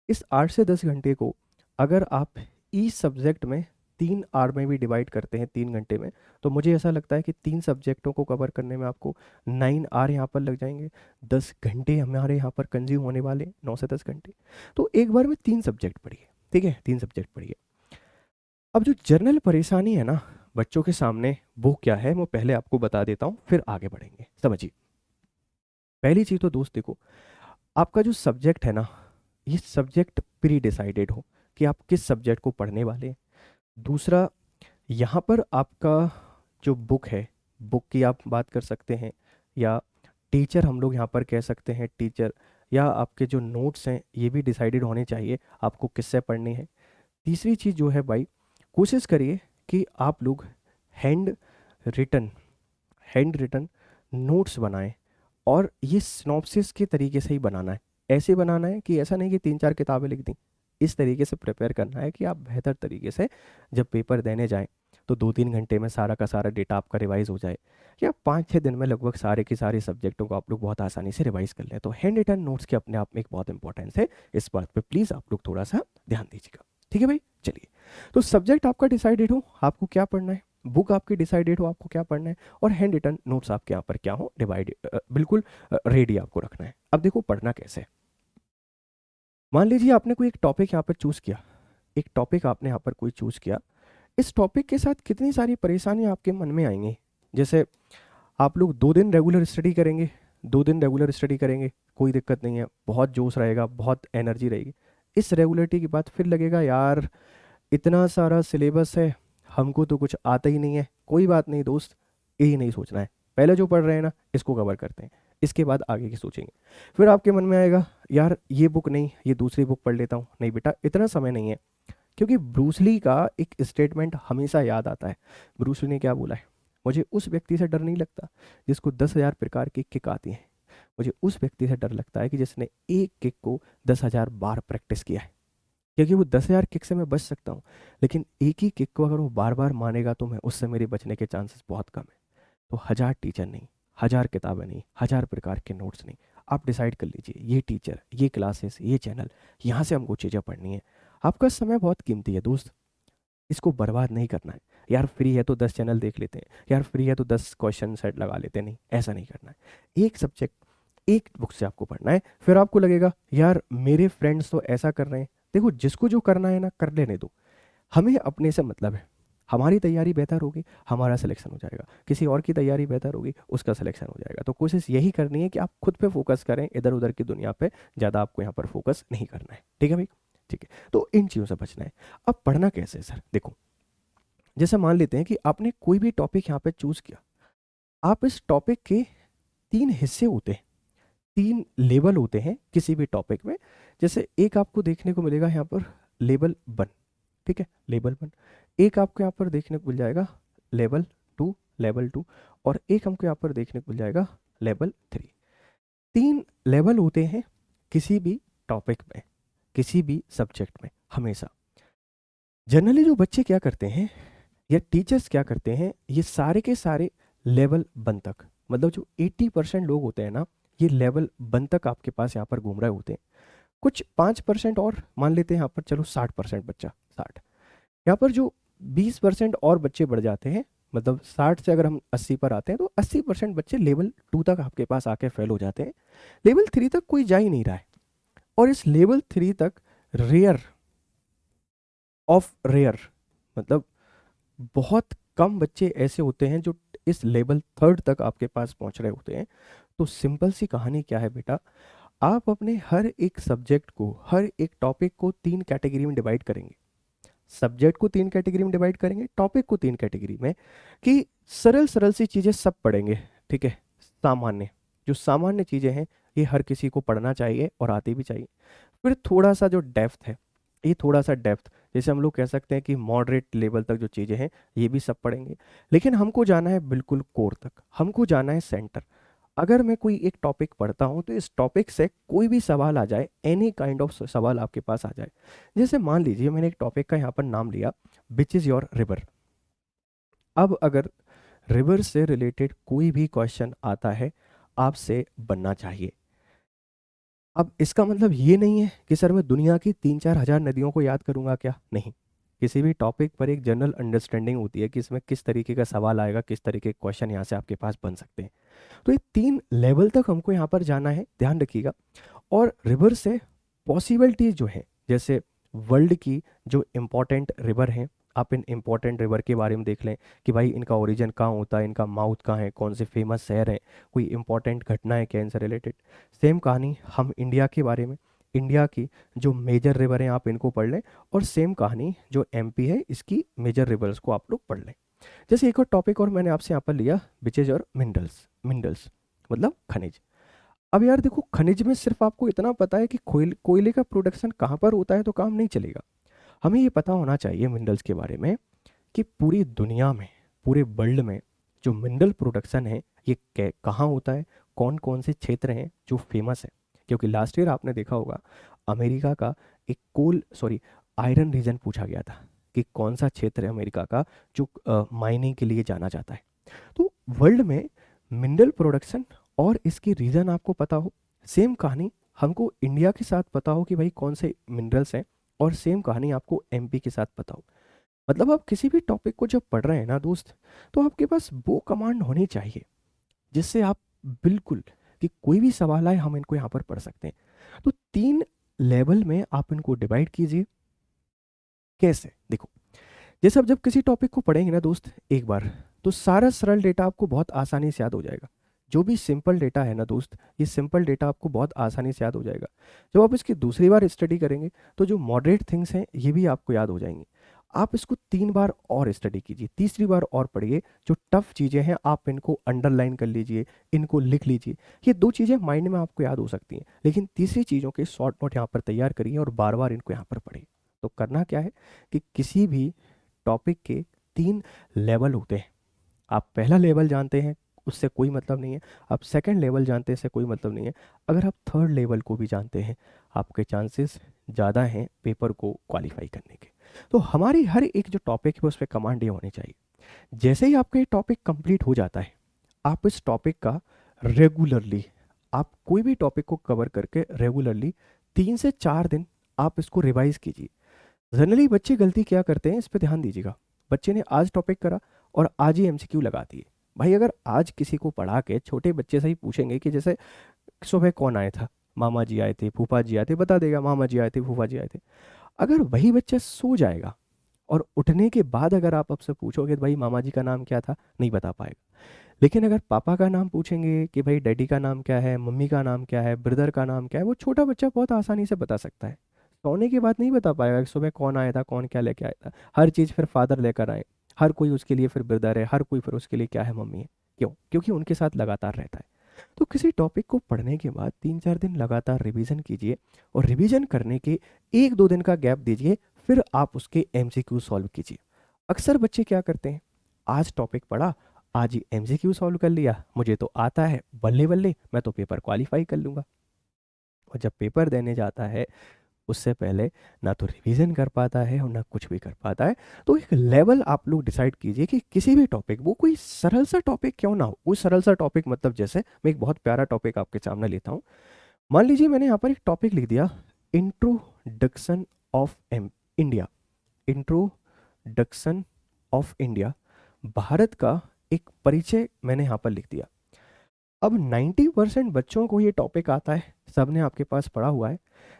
इस 8 से 10 घंटे को अगर आप ईच सब्जेक्ट में 3 आवर में भी डिवाइड करते हैं, 3 घंटे में, तो मुझे ऐसा लगता है कि 3 सब्जेक्टों को कवर करने में आपको 9 आवर यहाँ पर लग जाएंगे। 10 घंटे हमारे यहाँ पर कंज्यूम होने वाले, 9 से 10 घंटे। तो एक बार में 3 सब्जेक्ट पढ़िए, ठीक है, 3 सब्जेक्ट पढ़िए। अब जो जर्नल परेशानी है ना बच्चों के सामने, वो क्या है वो पहले आपको बता देता हूँ, फिर आगे बढ़ेंगे। समझिए, पहली चीज़ तो दोस्त देखो, आपका जो सब्जेक्ट है ना, ये सब्जेक्ट प्री डिसाइडेड हो कि आप किस सब्जेक्ट को पढ़ने वाले हैं। दूसरा, यहाँ पर आपका जो बुक है, बुक की आप बात कर सकते हैं, या टीचर हम लोग यहाँ पर कह सकते हैं, टीचर, या आपके जो नोट्स हैं ये भी डिसाइडेड होने चाहिए आपको किससे पढ़नी है। तीसरी चीज़ जो है भाई, कोशिश करिए कि आप लोग handwritten handwritten notes बनाएं, और ये सिनॉप्सिस के तरीके से ही बनाना है। ऐसे बनाना है कि ऐसा नहीं कि 3-4 किताबें लिख दी, इस तरीके से प्रिपेयर करना है कि आप बेहतर तरीके से जब पेपर देने जाएं तो 2-3 घंटे में सारा का सारा डेटा आपका रिवाइज हो जाए, या 5-6 दिन में लगभग सारे के सारे सब्जेक्टों को आप लोग बहुत आसानी से रिवाइज कर लें। तो हैंड रिटन नोट्स के अपने आप में एक बहुत इंपॉर्टेंस है, इस बात पर प्लीज़ आप लोग थोड़ा सा ध्यान दीजिएगा, ठीक है भाई। चलिए, तो सब्जेक्ट आपका डिसाइडेड हो आपको क्या पढ़ना है, बुक आपकी डिसाइडेड हो आपको क्या पढ़ना है, और हैंड रिटन नोट्स आपके यहाँ पर क्या हो, डिवाइड बिल्कुल रेडी आपको रखना है। अब देखो पढ़ना कैसे है। मान लीजिए आपने कोई एक टॉपिक यहाँ पर चूज़ किया, एक टॉपिक आपने यहाँ पर कोई चूज़ किया, इस टॉपिक के साथ कितनी सारी परेशानियाँ आपके मन में आएंगी। जैसे आप लोग 2 दिन रेगुलर स्टडी करेंगे, 2 दिन रेगुलर स्टडी करेंगे, कोई दिक्कत नहीं है, बहुत जोश रहेगा, बहुत एनर्जी रहेगी। इस रेगुलरिटी के बाद फिर लगेगा यार इतना सारा सिलेबस है, हमको तो कुछ आता ही नहीं है। कोई बात नहीं दोस्त, यही नहीं सोचना है, पहले जो पढ़ रहे हैं ना इसको कवर करते हैं, इसके बाद आगे की सोचेंगे। फिर आपके मन में आएगा यार ये बुक नहीं, ये दूसरी बुक पढ़ लेता हूँ। नहीं बेटा, इतना समय नहीं है, क्योंकि ब्रूस ली का एक स्टेटमेंट हमेशा याद आता है। ब्रूस ली ने क्या बोला है? मुझे उस व्यक्ति से डर नहीं लगता जिसको 10,000 प्रकार की किक आती है, मुझे उस व्यक्ति से डर लगता है कि जिसने एक किक को 10,000 बार प्रैक्टिस किया है। क्योंकि वो 10,000 किक से मैं बच सकता हूँ, लेकिन एक ही किक को अगर वो बार बार मानेगा तो मैं उससे मेरे बचने के चांसेस बहुत कम है। तो 1000 टीचर नहीं, 1000 किताबें नहीं, 1000 प्रकार के नोट्स नहीं, आप डिसाइड कर लीजिए ये टीचर, ये क्लासेस, ये चैनल, यहाँ से हमको चीज़ें पढ़नी है। आपका समय बहुत कीमती है दोस्त, इसको बर्बाद नहीं करना है। यार फ्री है तो 10 चैनल देख लेते हैं, यार फ्री है तो 10 क्वेश्चन सेट लगा लेते हैं, नहीं, ऐसा नहीं करना है। एक सब्जेक्ट एक बुक से आपको पढ़ना है। फिर आपको लगेगा यार मेरे फ्रेंड्स तो ऐसा कर रहे हैं, देखो जिसको जो करना है ना कर लेने दो, हमें अपने से मतलब है। हमारी तैयारी बेहतर होगी, हमारा सिलेक्शन हो जाएगा, किसी और की तैयारी बेहतर होगी, उसका सिलेक्शन हो जाएगा। तो कोशिश यही करनी है कि आप खुद पे फोकस करें, इधर उधर की दुनिया पे ज़्यादा आपको यहाँ पर फोकस नहीं करना है। ठीक है भाई, ठीक है। तो इन चीज़ों से बचना है। अब पढ़ना कैसे है सर? देखो, जैसे मान लेते हैं कि आपने कोई भी टॉपिक यहाँ पे चूज किया, आप इस टॉपिक के 3 हिस्से होते हैं, 3 लेवल होते हैं किसी भी टॉपिक में। जैसे एक आपको देखने को मिलेगा यहाँ पर लेवल 1, ठीक है, लेवल 1। एक आपको यहाँ पर देखने को मिल जाएगा लेवल 2, लेवल 2, और एक हमको यहाँ पर देखने को मिल जाएगा लेवल 3। 3 लेवल होते हैं किसी भी टॉपिक में, किसी भी सब्जेक्ट में हमेशा। जनरली जो बच्चे क्या करते हैं या टीचर्स क्या करते हैं, ये सारे के सारे लेवल 1 तक, मतलब जो 80% लोग होते हैं ना, ये लेवल 1 तक आपके पास यहाँ पर घूम रहे होते हैं। कुछ 5% और मान लेते हैं यहाँ पर, चलो 60% बच्चा, 60, यहाँ पर जो 20% और बच्चे बढ़ जाते हैं, मतलब 60 से अगर हम 80 पर आते हैं तो 80% बच्चे लेवल 2 तक आपके पास आके फेल हो जाते हैं। लेवल 3 तक कोई जा ही नहीं रहा है। और इस लेवल 3 तक रेयर ऑफ रेयर, मतलब बहुत कम बच्चे ऐसे होते हैं जो इस लेवल 3 तक आपके पास पहुंच रहे होते हैं। तो सिंपल सी कहानी क्या है बेटा, आप अपने हर एक सब्जेक्ट को, हर एक टॉपिक को 3 कैटेगरी में डिवाइड करेंगे। सब्जेक्ट को 3 कैटेगरी में डिवाइड करेंगे, टॉपिक को 3 कैटेगरी में, कि सरल सरल सी चीज़ें सब पढ़ेंगे, ठीक है। सामान्य, जो सामान्य चीज़ें हैं ये हर किसी को पढ़ना चाहिए और आती भी चाहिए। फिर थोड़ा सा जो डेप्थ है, ये थोड़ा सा डेप्थ, जैसे हम लोग कह सकते हैं कि मॉडरेट लेवल तक जो चीज़ें हैं ये भी सब पढ़ेंगे। लेकिन हमको जाना है बिल्कुल कोर तक, हमको जाना है सेंटर। अगर मैं कोई एक टॉपिक पढ़ता हूँ तो इस टॉपिक से कोई भी सवाल आ जाए, एनी काइंड ऑफ सवाल आपके पास आ जाए। जैसे मान लीजिए मैंने एक टॉपिक का यहाँ पर नाम लिया, विच इज़ योर रिवर। अब अगर रिवर से रिलेटेड कोई भी क्वेश्चन आता है, आपसे बनना चाहिए। अब इसका मतलब ये नहीं है कि सर मैं दुनिया की 3-4 हज़ार नदियों को याद करूंगा, क्या नहीं। किसी भी टॉपिक पर एक जनरल अंडरस्टैंडिंग होती है कि इसमें किस तरीके का सवाल आएगा, किस तरीके के क्वेश्चन यहाँ से आपके पास बन सकते हैं। तो ये 3 लेवल तक हमको यहाँ पर जाना है, ध्यान रखिएगा। और रिवर से पॉसिबिलिटीज जो है, जैसे वर्ल्ड की जो इम्पोर्टेंट रिवर हैं, आप इन इम्पोर्टेंट रिवर के बारे में देख लें कि भाई इनका ओरिजिन कहाँ होता है, इनका माउथ कहाँ है, कौन से फेमस शहर हैं, कोई इंपॉर्टेंट घटना है क्या इनसे रिलेटेड। सेम कहानी हम इंडिया के बारे में, इंडिया की जो मेजर रिवर हैं आप इनको पढ़ लें, और सेम कहानी जो एमपी है इसकी मेजर रिवर्स को आप लोग पढ़ लें। जैसे एक और टॉपिक और मैंने आपसे यहाँ पर लिया, विच इज और मिनरल्स। मिनरल्स मतलब खनिज। अब यार देखो, खनिज में सिर्फ आपको इतना पता है कि कोयले का प्रोडक्शन कहाँ पर होता है तो काम नहीं चलेगा। हमें ये पता होना चाहिए मिनरल्स के बारे में कि पूरी दुनिया में, पूरे वर्ल्ड में जो मिनरल प्रोडक्शन है ये कहाँ होता है, कौन कौन से क्षेत्र हैं जो फेमस है। क्योंकि लास्ट ईयर आपने देखा होगा अमेरिका का एक आयरन रीजन पूछा गया था कि कौन सा क्षेत्र है अमेरिका का जो माइनिंग के लिए जाना जाता है। तो वर्ल्ड में मिनरल प्रोडक्शन और इसकी रीज़न आपको पता हो, सेम कहानी हमको इंडिया के साथ पता हो कि भाई कौन से मिनरल्स हैं, और सेम कहानी आपको एमपी के साथ पता हो। मतलब आप किसी भी टॉपिक को जब पढ़ रहे हैं ना दोस्त, तो आपके पास वो कमांड होनी चाहिए जिससे आप बिल्कुल कि कोई भी सवाल आए हम इनको यहाँ पर पढ़ सकते हैं। तो 3 लेवल में आप इनको डिवाइड कीजिए। कैसे? देखो, जैसे आप जब किसी टॉपिक को पढ़ेंगे ना दोस्त एक बार, तो सारा सरल डेटा आपको बहुत आसानी से याद हो जाएगा। जो भी सिंपल डेटा है ना दोस्त, ये सिंपल डेटा आपको बहुत आसानी से याद हो जाएगा। जब आप इसकी दूसरी बार स्टडी करेंगे तो जो मॉडरेट थिंग्स हैं ये भी आपको याद हो जाएंगी। आप इसको 3 बार और स्टडी कीजिए, तीसरी बार और पढ़िए। जो टफ चीज़ें हैं आप इनको अंडरलाइन कर लीजिए, इनको लिख लीजिए। ये 2 चीज़ें माइंड में आपको याद हो सकती हैं, लेकिन तीसरी चीज़ों के शॉर्ट नोट यहाँ पर तैयार करिए और बार बार इनको यहाँ पर पढ़िए। तो करना क्या है कि किसी भी टॉपिक के 3 लेवल होते हैं। आप पहला लेवल जानते हैं उससे कोई मतलब नहीं है, आप सेकंड लेवल जानते हैं इससे कोई मतलब नहीं है। अगर आप थर्ड लेवल को भी जानते हैं, आपके चांसेस ज़्यादा हैं पेपर को क्वालिफाई करने के। तो हमारी हर एक जो टॉपिक है उस पर कमांड ये होनी चाहिए। जैसे ही आपका ये टॉपिक कंप्लीट हो जाता है, आप इस टॉपिक का रेगुलरली, आप कोई भी टॉपिक को कवर करके रेगुलरली 3 से 4 दिन आप इसको रिवाइज कीजिए। जनरली बच्चे गलती क्या करते हैं, इस पर ध्यान दीजिएगा। बच्चे ने आज टॉपिक करा और आज ही एमसीक्यू लगा दिए। भाई अगर आज किसी को पढ़ा के छोटे बच्चे से ही पूछेंगे कि जैसे सुबह कौन आए था, मामा जी आए थे, फूफा जी आए थे, बता देगा मामा जी आए थे, फूफा जी आए थे। अगर वही बच्चा सो जाएगा और उठने के बाद अगर आप आपसे पूछोगे भाई मामा जी का नाम क्या था, नहीं बता पाएगा। लेकिन अगर पापा का नाम पूछेंगे कि भाई डैडी का नाम क्या है, मम्मी का नाम क्या है, ब्रदर का नाम क्या है, वो छोटा बच्चा बहुत आसानी से बता सकता है। सोने के बाद नहीं बता पाएगा कि सुबह कौन आया था, कौन क्या लेके आया था। हर चीज़ फिर फादर लेकर आए, हर कोई उसके लिए फिर ब्रदर है, हर कोई फिर उसके लिए क्या है, मम्मी है। क्यों? क्योंकि उनके साथ लगातार रहता है। तो किसी टॉपिक को पढ़ने के बाद 3-4 दिन लगातार रिवीजन कीजिए, और रिवीजन करने के 1-2 दिन का गैप दीजिए, फिर आप उसके एमसीक्यू सॉल्व कीजिए। अक्सर बच्चे क्या करते हैं, आज टॉपिक पढ़ा, आज ही एमसीक्यू सॉल्व कर लिया, मुझे तो आता है, बल्ले बल्ले मैं तो पेपर क्वालिफाई कर लूँगा। और जब पेपर देने जाता है, उससे पहले ना तो रिवीजन कर पाता है और ना कुछ भी कर पाता है। तो एक लेवल आप लोग डिसाइड कीजिए कि किसी भी टॉपिक, वो कोई सरल सा टॉपिक क्यों ना हो, वो सरल सा टॉपिक मतलब जैसे मैं एक बहुत प्यारा टॉपिक आपके सामने लेता हूँ। मान लीजिए मैंने यहाँ पर एक टॉपिक लिख दिया, introduction of India. Introduction of India, Bharat का एक परिचय मैंने यहाँ पर लिख दिया। अब 90% बच्चों को ये टॉपिक आता है, सबने आपके पास पढ़ा हुआ है।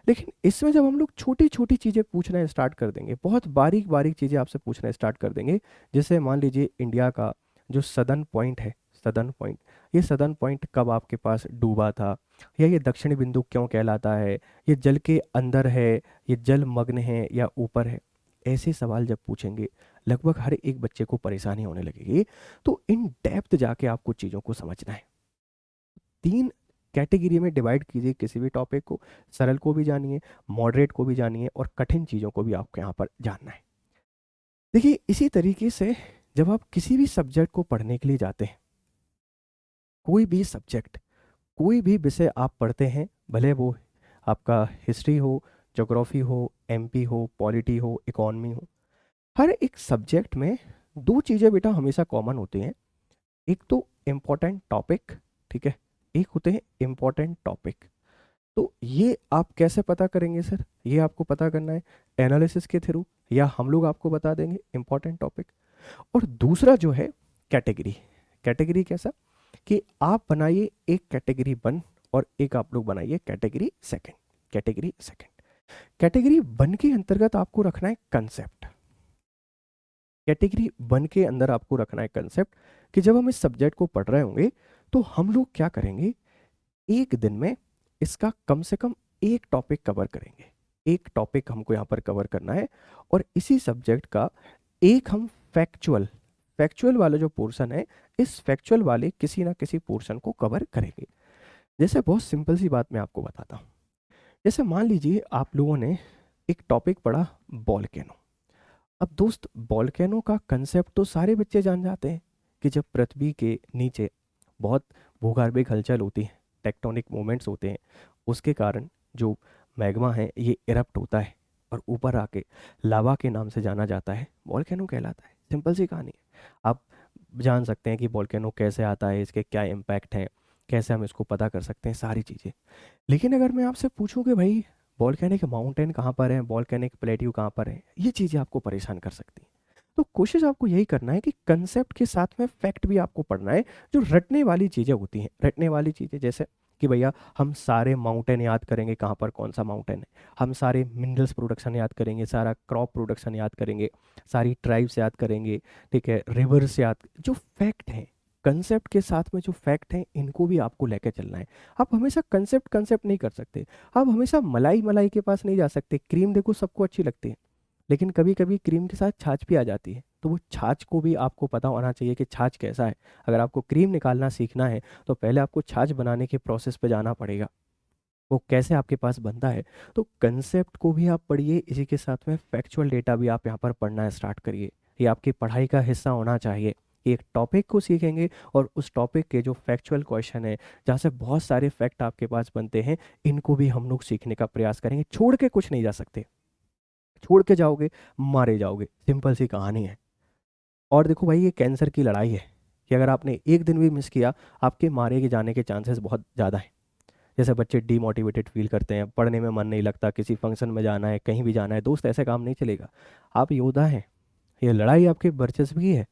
लेकिन इसमें जब हम लोग छोटी छोटी चीज़ें पूछना स्टार्ट कर देंगे, बहुत बारीक बारीक चीज़ें आपसे पूछना स्टार्ट कर देंगे, जैसे मान लीजिए इंडिया का जो सदर्न पॉइंट है, सदर्न पॉइंट, ये सदर्न पॉइंट कब आपके पास डूबा था, या ये दक्षिणी बिंदु क्यों कहलाता है, ये जल के अंदर है, ये जल मग्न है या ऊपर है, ऐसे सवाल जब पूछेंगे, लगभग हर एक बच्चे को परेशानी होने लगेगी। तो इन डेप्थ जाके आपको चीज़ों को समझना है। 3 कैटेगरी में डिवाइड कीजिए किसी भी टॉपिक को, सरल को भी जानिए, मॉडरेट को भी जानिए, और कठिन चीज़ों को भी आपको यहाँ पर जानना है। देखिए इसी तरीके से जब आप किसी भी सब्जेक्ट को पढ़ने के लिए जाते हैं, कोई भी सब्जेक्ट, कोई भी विषय आप पढ़ते हैं, भले वो आपका हिस्ट्री हो, ज्योग्राफी हो, एमपी हो, पॉलिटी हो, इकोनॉमी हो, हर एक सब्जेक्ट में 2 चीज़ें बेटा हमेशा कॉमन होती हैं। एक तो इम्पोर्टेंट टॉपिक, ठीक है, एक होते हैं इम्पोर्टेंट टॉपिक। तो ये आप कैसे पता करेंगे सर, ये आपको पता करना है एनालिसिस के थ्रू, या हम लोग आपको बता देंगे इम्पोर्टेंट टॉपिक। और दूसरा जो है कैटेगरी। कैटेगरी कैसा कि आप बनाइए एक कैटेगरी 1 और एक आप लोग बनाइए category second. Category second, category 1 के अंतर्गत आपको रखना है कंसेप्ट। कैटेगरी 1 के अंदर आपको रखना है कंसेप्ट कि जब हम इस सब्जेक्ट को पढ़ रहे होंगे तो हम लोग क्या करेंगे, एक दिन में इसका कम से कम एक टॉपिक कवर करेंगे। एक टॉपिक हमको यहाँ पर कवर करना है, और इसी सब्जेक्ट का एक हम फैक्चुअल, फैक्चुअल वाला जो पोर्शन है, इस फैक्चुअल वाले किसी ना किसी पोर्शन को कवर करेंगे। जैसे बहुत सिंपल सी बात मैं आपको बताता हूँ। जैसे मान लीजिए आप लोगों ने एक टॉपिक पढ़ा, वोल्केनो। अब दोस्त, वोल्केनो का कंसेप्ट तो सारे बच्चे जान जाते हैं कि जब पृथ्वी के नीचे बहुत भूगर्भिक हलचल होती है, टेक्टोनिक मूवमेंट्स होते हैं, उसके कारण जो मैग्मा है ये इरप्ट होता है और ऊपर आके लावा के नाम से जाना जाता है, वोल्केनो कहलाता है। सिंपल सी कहानी है। आप जान सकते हैं कि वोल्केनो कैसे आता है, इसके क्या इम्पैक्ट हैं, कैसे हम इसको पता कर सकते हैं, सारी चीज़ें। लेकिन अगर मैं आपसे पूछूं कि भाई वॉल्केनिक माउंटेन कहाँ पर है, वॉल्केनिक प्लेट्यू कहाँ पर है, ये चीज़ें आपको परेशान कर सकती हैं। तो कोशिश आपको यही करना है कि कंसेप्ट के साथ में फैक्ट भी आपको पढ़ना है। जो रटने वाली चीज़ें होती हैं, रटने वाली चीज़ें जैसे कि भैया हम सारे माउंटेन याद करेंगे, कहाँ पर कौन सा माउंटेन है, हम सारे मिनरल्स प्रोडक्शन याद करेंगे, सारा क्रॉप प्रोडक्शन याद करेंगे, सारी ट्राइब्स याद करेंगे, ठीक है, रिवर्स याद, जो फैक्ट हैं, कंसेप्ट के साथ में जो फैक्ट हैं, इनको भी आपको लेकर चलना है। आप हमेशा कंसेप्ट कंसेप्ट नहीं कर सकते। आप हमेशा मलाई मलाई के पास नहीं जा सकते। क्रीम देखो सबको अच्छी लगती है, लेकिन कभी कभी क्रीम के साथ छाछ भी आ जाती है, तो वो छाछ को भी आपको पता होना चाहिए कि छाछ कैसा है। अगर आपको क्रीम निकालना सीखना है तो पहले आपको छाछ बनाने के प्रोसेस पे जाना पड़ेगा, वो कैसे आपके पास बनता है। तो कंसेप्ट को भी आप पढ़िए, इसी के साथ में फैक्चुअल डेटा भी आप यहाँ पर पढ़ना स्टार्ट करिए। ये आपकी पढ़ाई का हिस्सा होना चाहिए। एक टॉपिक को सीखेंगे और उस टॉपिक के जो फैक्चुअल क्वेश्चन है, जहाँ से बहुत सारे फैक्ट आपके पास बनते हैं, इनको भी हम लोग सीखने का प्रयास करेंगे। छोड़ के कुछ नहीं जा सकते, छोड़ के जाओगे मारे जाओगे, सिंपल सी कहानी है। और देखो भाई, ये कैंसर की लड़ाई है कि अगर आपने एक दिन भी मिस किया, आपके मारे के जाने के चांसेस बहुत ज़्यादा हैं। जैसे बच्चे डीमोटिवेटेड फील करते हैं, पढ़ने में मन नहीं लगता, किसी फंक्शन में जाना है, कहीं भी जाना है, दोस्त ऐसे काम नहीं चलेगा। आप योद्धा हैं, ये लड़ाई आपकी वर्चस्व की है।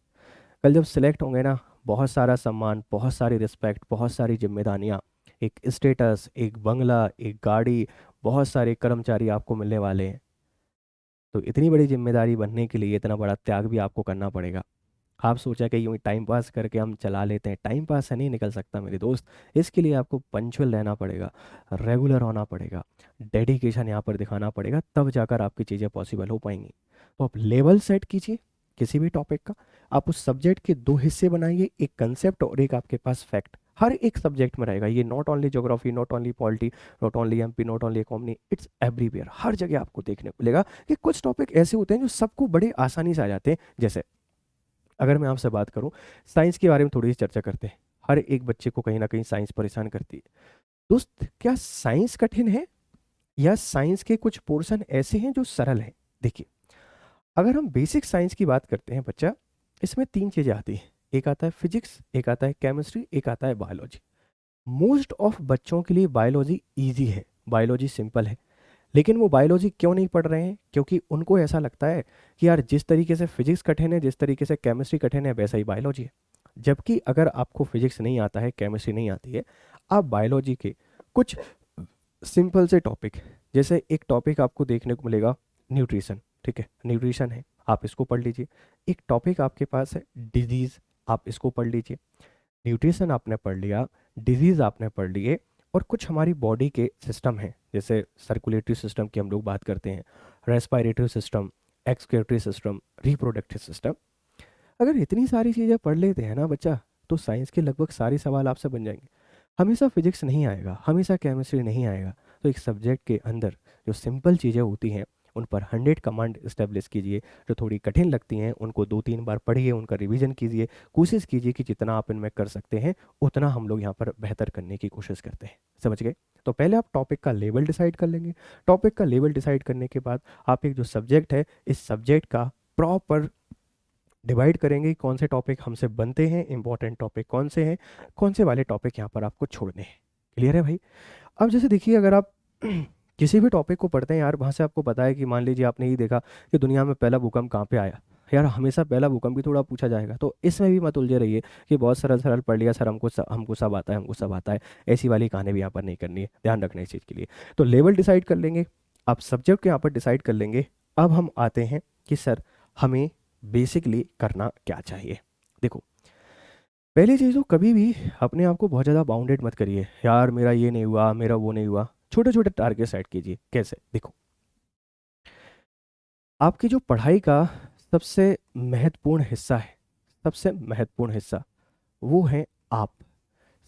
कल जब सिलेक्ट होंगे ना, बहुत सारा सम्मान, बहुत सारी रिस्पेक्ट, बहुत सारी जिम्मेदारियाँ, एक स्टेटस, एक बंगला, एक गाड़ी, बहुत सारे कर्मचारी आपको मिलने वाले हैं। तो इतनी बड़ी जिम्मेदारी बनने के लिए इतना बड़ा त्याग भी आपको करना पड़ेगा। आप सोचा कि यूँ ही टाइम पास करके हम चला लेते हैं, टाइम पास से नहीं निकल सकता मेरे दोस्त। इसके लिए आपको पंक्चुअल रहना पड़ेगा, रेगुलर होना पड़ेगा, डेडिकेशन यहाँ पर दिखाना पड़ेगा, तब जाकर आपकी चीज़ें पॉसिबल हो पाएंगी। तो आप लेवल सेट कीजिए किसी भी टॉपिक का। आप उस सब्जेक्ट के दो हिस्से बनाइए, एक कंसेप्ट और एक आपके पास फैक्ट। हर एक सब्जेक्ट में रहेगा ये, not only geography, not only polity, not only MP, not only economy, it's everywhere. हर जगह आपको देखने को मिलेगा कि कुछ टॉपिक ऐसे होते हैं जो सबको बड़े आसानी से आ जाते हैं। जैसे अगर मैं आपसे बात करूं, साइंस के बारे में थोड़ी सी चर्चा करते हैं। हर एक बच्चे को कहीं ना कहीं साइंस परेशान करती है। दोस्त, क्या साइंस कठिन है या साइंस के कुछ पोर्शन ऐसे हैं जो सरल हैं? देखिए, अगर हम बेसिक साइंस की बात करते हैं बच्चा, इसमें तीन चीज़ें आती हैं। एक आता है फिजिक्स, एक आता है केमिस्ट्री, एक आता है बायोलॉजी। मोस्ट ऑफ बच्चों के लिए बायोलॉजी ईजी है, बायोलॉजी सिंपल है। लेकिन वो बायोलॉजी क्यों नहीं पढ़ रहे हैं? क्योंकि उनको ऐसा लगता है कि यार जिस तरीके से फिजिक्स कठिन है, जिस तरीके से केमिस्ट्री कठिन है, वैसा ही बायोलॉजी है। जबकि अगर आपको फिजिक्स नहीं आता है, केमिस्ट्री नहीं आती है, आप बायोलॉजी के कुछ सिंपल से टॉपिक, जैसे एक टॉपिक आपको देखने को मिलेगा न्यूट्रिशन, ठीक है, न्यूट्रिशन है, आप इसको पढ़ लीजिए। एक टॉपिक आपके पास है डिजीज़, आप इसको पढ़ लीजिए। न्यूट्रिशन आपने पढ़ लिया, डिजीज़ आपने पढ़ लिए, और कुछ हमारी बॉडी के सिस्टम हैं, जैसे सर्कुलेटरी सिस्टम की हम लोग बात करते हैं, respiratory system, excretory system, reproductive system. अगर इतनी सारी चीज़ें पढ़ लेते हैं ना बच्चा, तो साइंस के लगभग सारे सवाल आपसे बन जाएंगे। हमेशा फिजिक्स नहीं आएगा, हमेशा केमिस्ट्री नहीं आएगा, तो एक सब्जेक्ट के अंदर जो सिंपल चीज़ें होती हैं उन पर 100 कमांड इस्टेब्लिश कीजिए। जो थोड़ी कठिन लगती हैं उनको 2-3 बार पढ़िए, उनका रिवीजन कीजिए। कोशिश कीजिए कि जितना आप इनमें कर सकते हैं उतना हम लोग यहाँ पर बेहतर करने की कोशिश करते हैं। समझ गए? तो पहले आप टॉपिक का लेवल डिसाइड कर लेंगे। टॉपिक का लेवल डिसाइड करने के बाद आप एक जो सब्जेक्ट है, इस सब्जेक्ट का प्रॉपर डिवाइड करेंगे, कौन से टॉपिक हमसे बनते हैं, इंपॉर्टेंट टॉपिक कौन से हैं, कौन से वाले टॉपिक यहाँ पर आपको छोड़ने हैं। क्लियर है भाई? अब जैसे देखिए, अगर आप किसी भी टॉपिक को पढ़ते हैं यार, वहाँ से आपको पता है कि मान लीजिए आपने ये देखा कि दुनिया में पहला भूकंप कहाँ पे आया। यार हमेशा पहला भूकंप भी थोड़ा पूछा जाएगा, तो इसमें भी मत उलझे रहिए कि बहुत सरल सरल पढ़ लिया सर, हमको सब आता है, हमको सब आता है। ऐसी वाली कहानी भी यहाँ पर नहीं करनी है, ध्यान रखना इस चीज़ के लिए। तो लेवल डिसाइड कर लेंगे, आप सब्जेक्ट के यहाँ पर डिसाइड कर लेंगे। अब हम आते हैं कि सर हमें बेसिकली करना क्या चाहिए। देखो, पहली चीज़ तो कभी भी अपने आप को बहुत ज़्यादा बाउंडेड मत करिए। यार मेरा ये नहीं हुआ, मेरा वो नहीं हुआ। छोटे छोटे टारगेट सेट कीजिए। कैसे? देखो, आपकी जो पढ़ाई का सबसे महत्वपूर्ण हिस्सा है, सबसे महत्वपूर्ण हिस्सा वो है आप।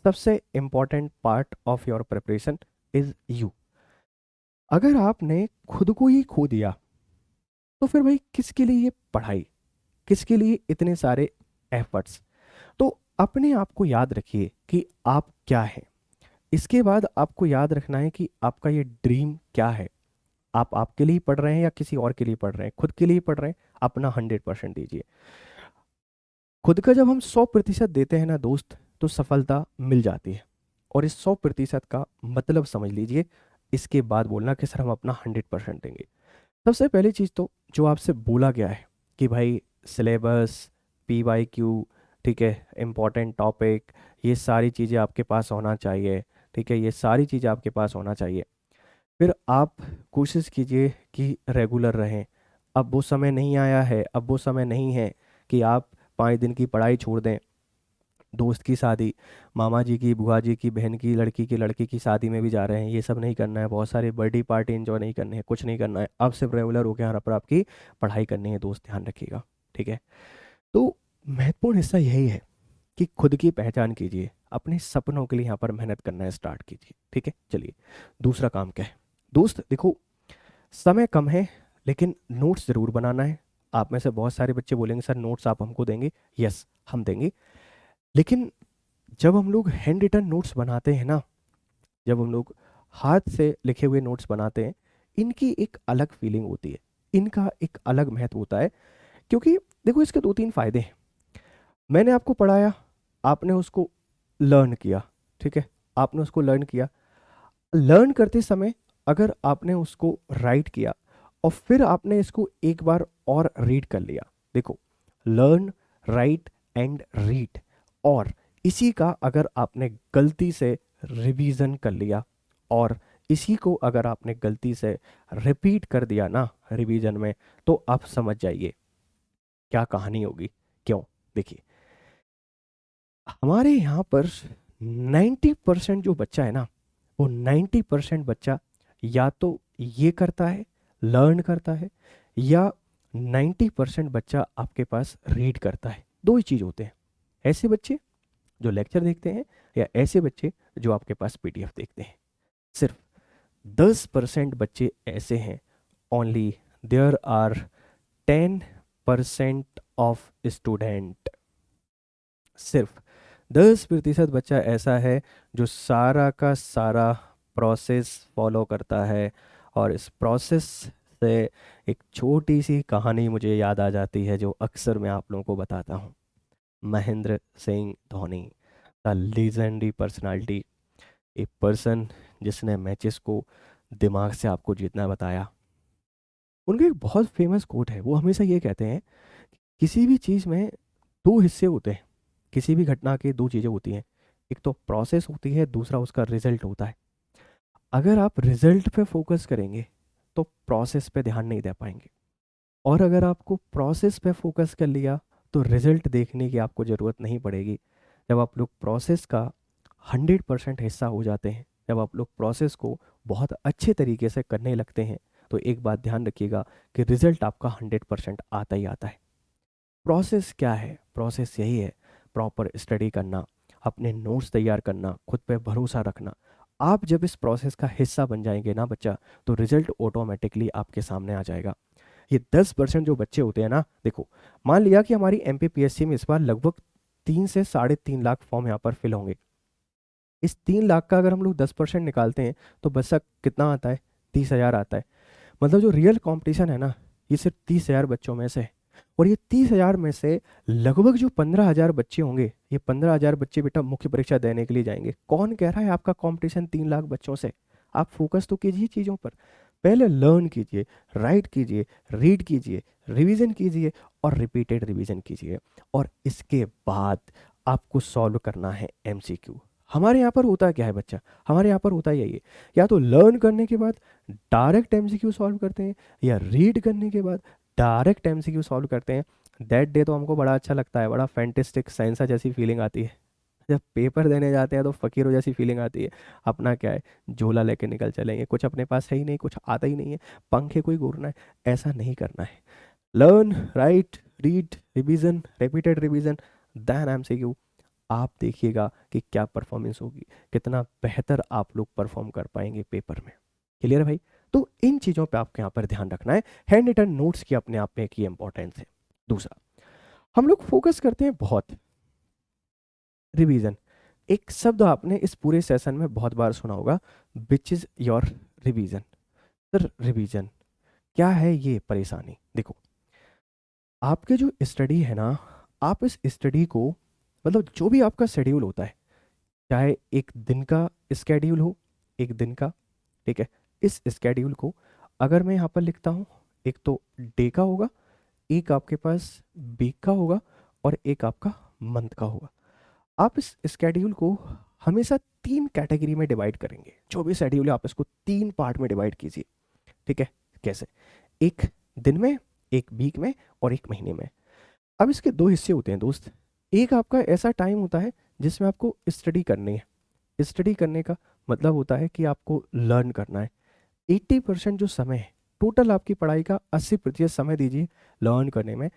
सबसे important part of your preparation is you. अगर आपने खुद को ही खो दिया तो फिर भाई किसके लिए ये पढ़ाई, किसके लिए इतने सारे एफर्ट्स? तो अपने आप को याद रखिए कि आप क्या हैं। इसके बाद आपको याद रखना है कि आपका ये ड्रीम क्या है। आप आपके लिए पढ़ रहे हैं या किसी और के लिए पढ़ रहे हैं? खुद के लिए पढ़ रहे हैं, अपना 100% दीजिए। खुद का जब हम 100% देते हैं ना दोस्त, तो सफलता मिल जाती है। और इस 100% का मतलब समझ लीजिए, इसके बाद बोलना कि सर हम अपना 100% देंगे। सबसे पहली चीज़ तो जो आपसे बोला गया है कि भाई सिलेबस, PYQ, ठीक है, इम्पॉर्टेंट टॉपिक, ये सारी चीज़ें आपके पास होना चाहिए। ठीक है, ये सारी चीज़ें आपके पास होना चाहिए। फिर आप कोशिश कीजिए कि रेगुलर रहें। अब वो समय नहीं आया है, अब वो समय नहीं है कि आप 5 दिन की पढ़ाई छोड़ दें, दोस्त की शादी, मामा जी की, बुआ जी की बहन की लड़की की लड़की की शादी में भी जा रहे हैं। ये सब नहीं करना है, बहुत सारे बर्थडे पार्टी एंजॉय नहीं करने हैं, कुछ नहीं करना है। अब सिर्फ रेगुलर होकर यहाँ पर आपकी पढ़ाई करनी है दोस्त, ध्यान रखिएगा। ठीक है, तो महत्वपूर्ण हिस्सा यही है कि खुद की पहचान कीजिए, अपने सपनों के लिए यहाँ पर मेहनत करना है स्टार्ट कीजिए। ठीक है, चलिए दूसरा काम क्या है दोस्त? देखो, समय कम है लेकिन नोट्स ज़रूर बनाना है। आप में से बहुत सारे बच्चे बोलेंगे सर नोट्स आप हमको देंगे। यस, हम देंगे। लेकिन जब हम लोग हैंड रिटन नोट्स बनाते हैं ना, जब हम लोग हाथ से लिखे हुए नोट्स बनाते हैं, इनकी एक अलग फीलिंग होती है, इनका एक अलग महत्व होता है। क्योंकि देखो, इसके 2-3 फायदे हैं। मैंने आपको पढ़ाया, आपने उसको लर्न किया, ठीक है, आपने उसको लर्न किया। लर्न करते समय अगर आपने उसको राइट किया और फिर आपने इसको एक बार और रीड कर लिया, देखो, लर्न, राइट एंड रीड, और इसी का अगर आपने गलती से रिवीजन कर लिया और इसी को अगर आपने गलती से रिपीट कर दिया ना रिवीजन में, तो आप समझ जाइए क्या कहानी होगी। क्यों? देखिए, हमारे यहाँ पर 90% जो बच्चा है ना, वो 90% बच्चा या तो ये करता है, लर्न करता है, या 90% बच्चा आपके पास रीड करता है। दो ही चीज़ होते हैं, ऐसे बच्चे जो लेक्चर देखते हैं या ऐसे बच्चे जो आपके पास पीडीएफ देखते हैं। सिर्फ 10% बच्चे ऐसे हैं, only there are 10% of student, सिर्फ 10% बच्चा ऐसा है जो सारा का सारा प्रोसेस फॉलो करता है। और इस प्रोसेस से एक छोटी सी कहानी मुझे याद आ जाती है जो अक्सर मैं आप लोगों को बताता हूँ। Mahendra Singh Dhoni, the legendary personality, एक पर्सन जिसने मैचेस को दिमाग से आपको जीतना बताया। उनका एक बहुत फेमस कोट है, वो हमेशा ये कहते हैं, किसी भी चीज़ में दो हिस्से होते हैं, किसी भी घटना के दो चीज़ें होती हैं, एक तो प्रोसेस होती है, दूसरा उसका रिजल्ट होता है। अगर आप रिजल्ट पे फोकस करेंगे तो प्रोसेस पे ध्यान नहीं दे पाएंगे, और अगर आपको प्रोसेस पे फोकस कर लिया तो रिजल्ट देखने की आपको ज़रूरत नहीं पड़ेगी। जब आप लोग प्रोसेस का 100% हिस्सा हो जाते हैं, जब आप लोग प्रोसेस को बहुत अच्छे तरीके से करने लगते हैं, तो एक बात ध्यान रखिएगा कि रिजल्ट आपका 100% आता ही आता है। प्रोसेस क्या है? प्रोसेस यही है, प्रॉपर स्टडी करना, अपने नोट्स तैयार करना, खुद पे भरोसा रखना। आप जब इस प्रोसेस का हिस्सा बन जाएंगे ना बच्चा, तो रिजल्ट ऑटोमेटिकली आपके सामने आ जाएगा। ये 10% जो बच्चे होते हैं ना, देखो, मान लिया कि हमारी एमपीपीएससी में इस बार लगभग 3 से 3.5 लाख फॉर्म यहाँ पर फिल होंगे। इस 3 लाख का अगर हम लोग 10% निकालते हैं तो बच्चा कितना आता है? 30,000 आता है। मतलब जो रियल कंपटीशन है ना, ये सिर्फ 30,000 बच्चों में से है। और ये 30,000 में से लगभग जो 15,000 बच्चे होंगे, ये 15,000 बच्चे बेटा मुख्य परीक्षा देने के लिए जाएंगे। कौन कह रहा है आपका कंपटीशन 3 लाख बच्चों से? आप फोकस तो कीजिए चीज़ों पर, पहले लर्न कीजिए, राइट कीजिए, रीड कीजिए, रिवीजन कीजिए और रिपीटेड रिवीजन कीजिए, और इसके बाद आपको सॉल्व करना है एमसीक्यू। हमारे यहाँ पर होता क्या है बच्चा, हमारे यहाँ पर होता यही है, या तो लर्न करने के बाद डायरेक्ट एमसीक्यू सॉल्व करते हैं, या रीड करने के बाद डायरेक्ट एमसीक्यू सॉल्व करते हैं। दैट डे तो हमको बड़ा अच्छा लगता है, बड़ा फैंटेस्टिक साइंसा जैसी फीलिंग आती है। जब पेपर देने जाते हैं तो फ़कीरों जैसी फीलिंग आती है। अपना क्या है, झोला लेके निकल चलेंगे, कुछ अपने पास है ही नहीं, कुछ आता ही नहीं है, पंखे कोई घूरना है, ऐसा नहीं करना है। Learn, write, read, revision, repeated revision, then MCQ. आप देखिएगा कि क्या परफॉर्मेंस होगी, कितना बेहतर आप लोग परफॉर्म कर पाएंगे पेपर में। क्लियर है भाई? तो इन चीज़ों पे आपको यहाँ पर ध्यान रखना है। हैंड रिटन नोट्स की अपने आप में एक ही इंपॉर्टेंस है। दूसरा, हम लोग फोकस करते हैं बहुत रिवीजन। एक शब्द आपने इस पूरे सेशन में बहुत बार सुना होगा, which is your revision. Sir revision क्या है? ये परेशानी देखो, आपके जो स्टडी है ना, आप इस स्टडी को, मतलब जो भी आपका शेड्यूल होता है, चाहे एक दिन का स्केड्यूल हो, एक दिन का, ठीक है, इस स्केड्यूल को अगर मैं यहाँ पर लिखता हूँ, एक तो डे का होगा, एक आपके पास वीक का होगा, और एक आपका मंथ का होगा। आप इस स्केड्यूल को हमेशा 3 कैटेगरी में डिवाइड करेंगे। जो भी शेड्यूल है आप इसको 3 पार्ट में डिवाइड कीजिए, ठीक है? कैसे? एक दिन में, एक वीक में, और एक महीने में। अब इसके दो हिस्से होते हैं दोस्त। एक आपका ऐसा टाइम होता है जिसमें आपको स्टडी करनी है। स्टडी करने का मतलब होता है कि आपको लर्न करना है। 80% जो समय है टोटल आपकी पढ़ाई का, 80% समय दीजिए लर्न करने में,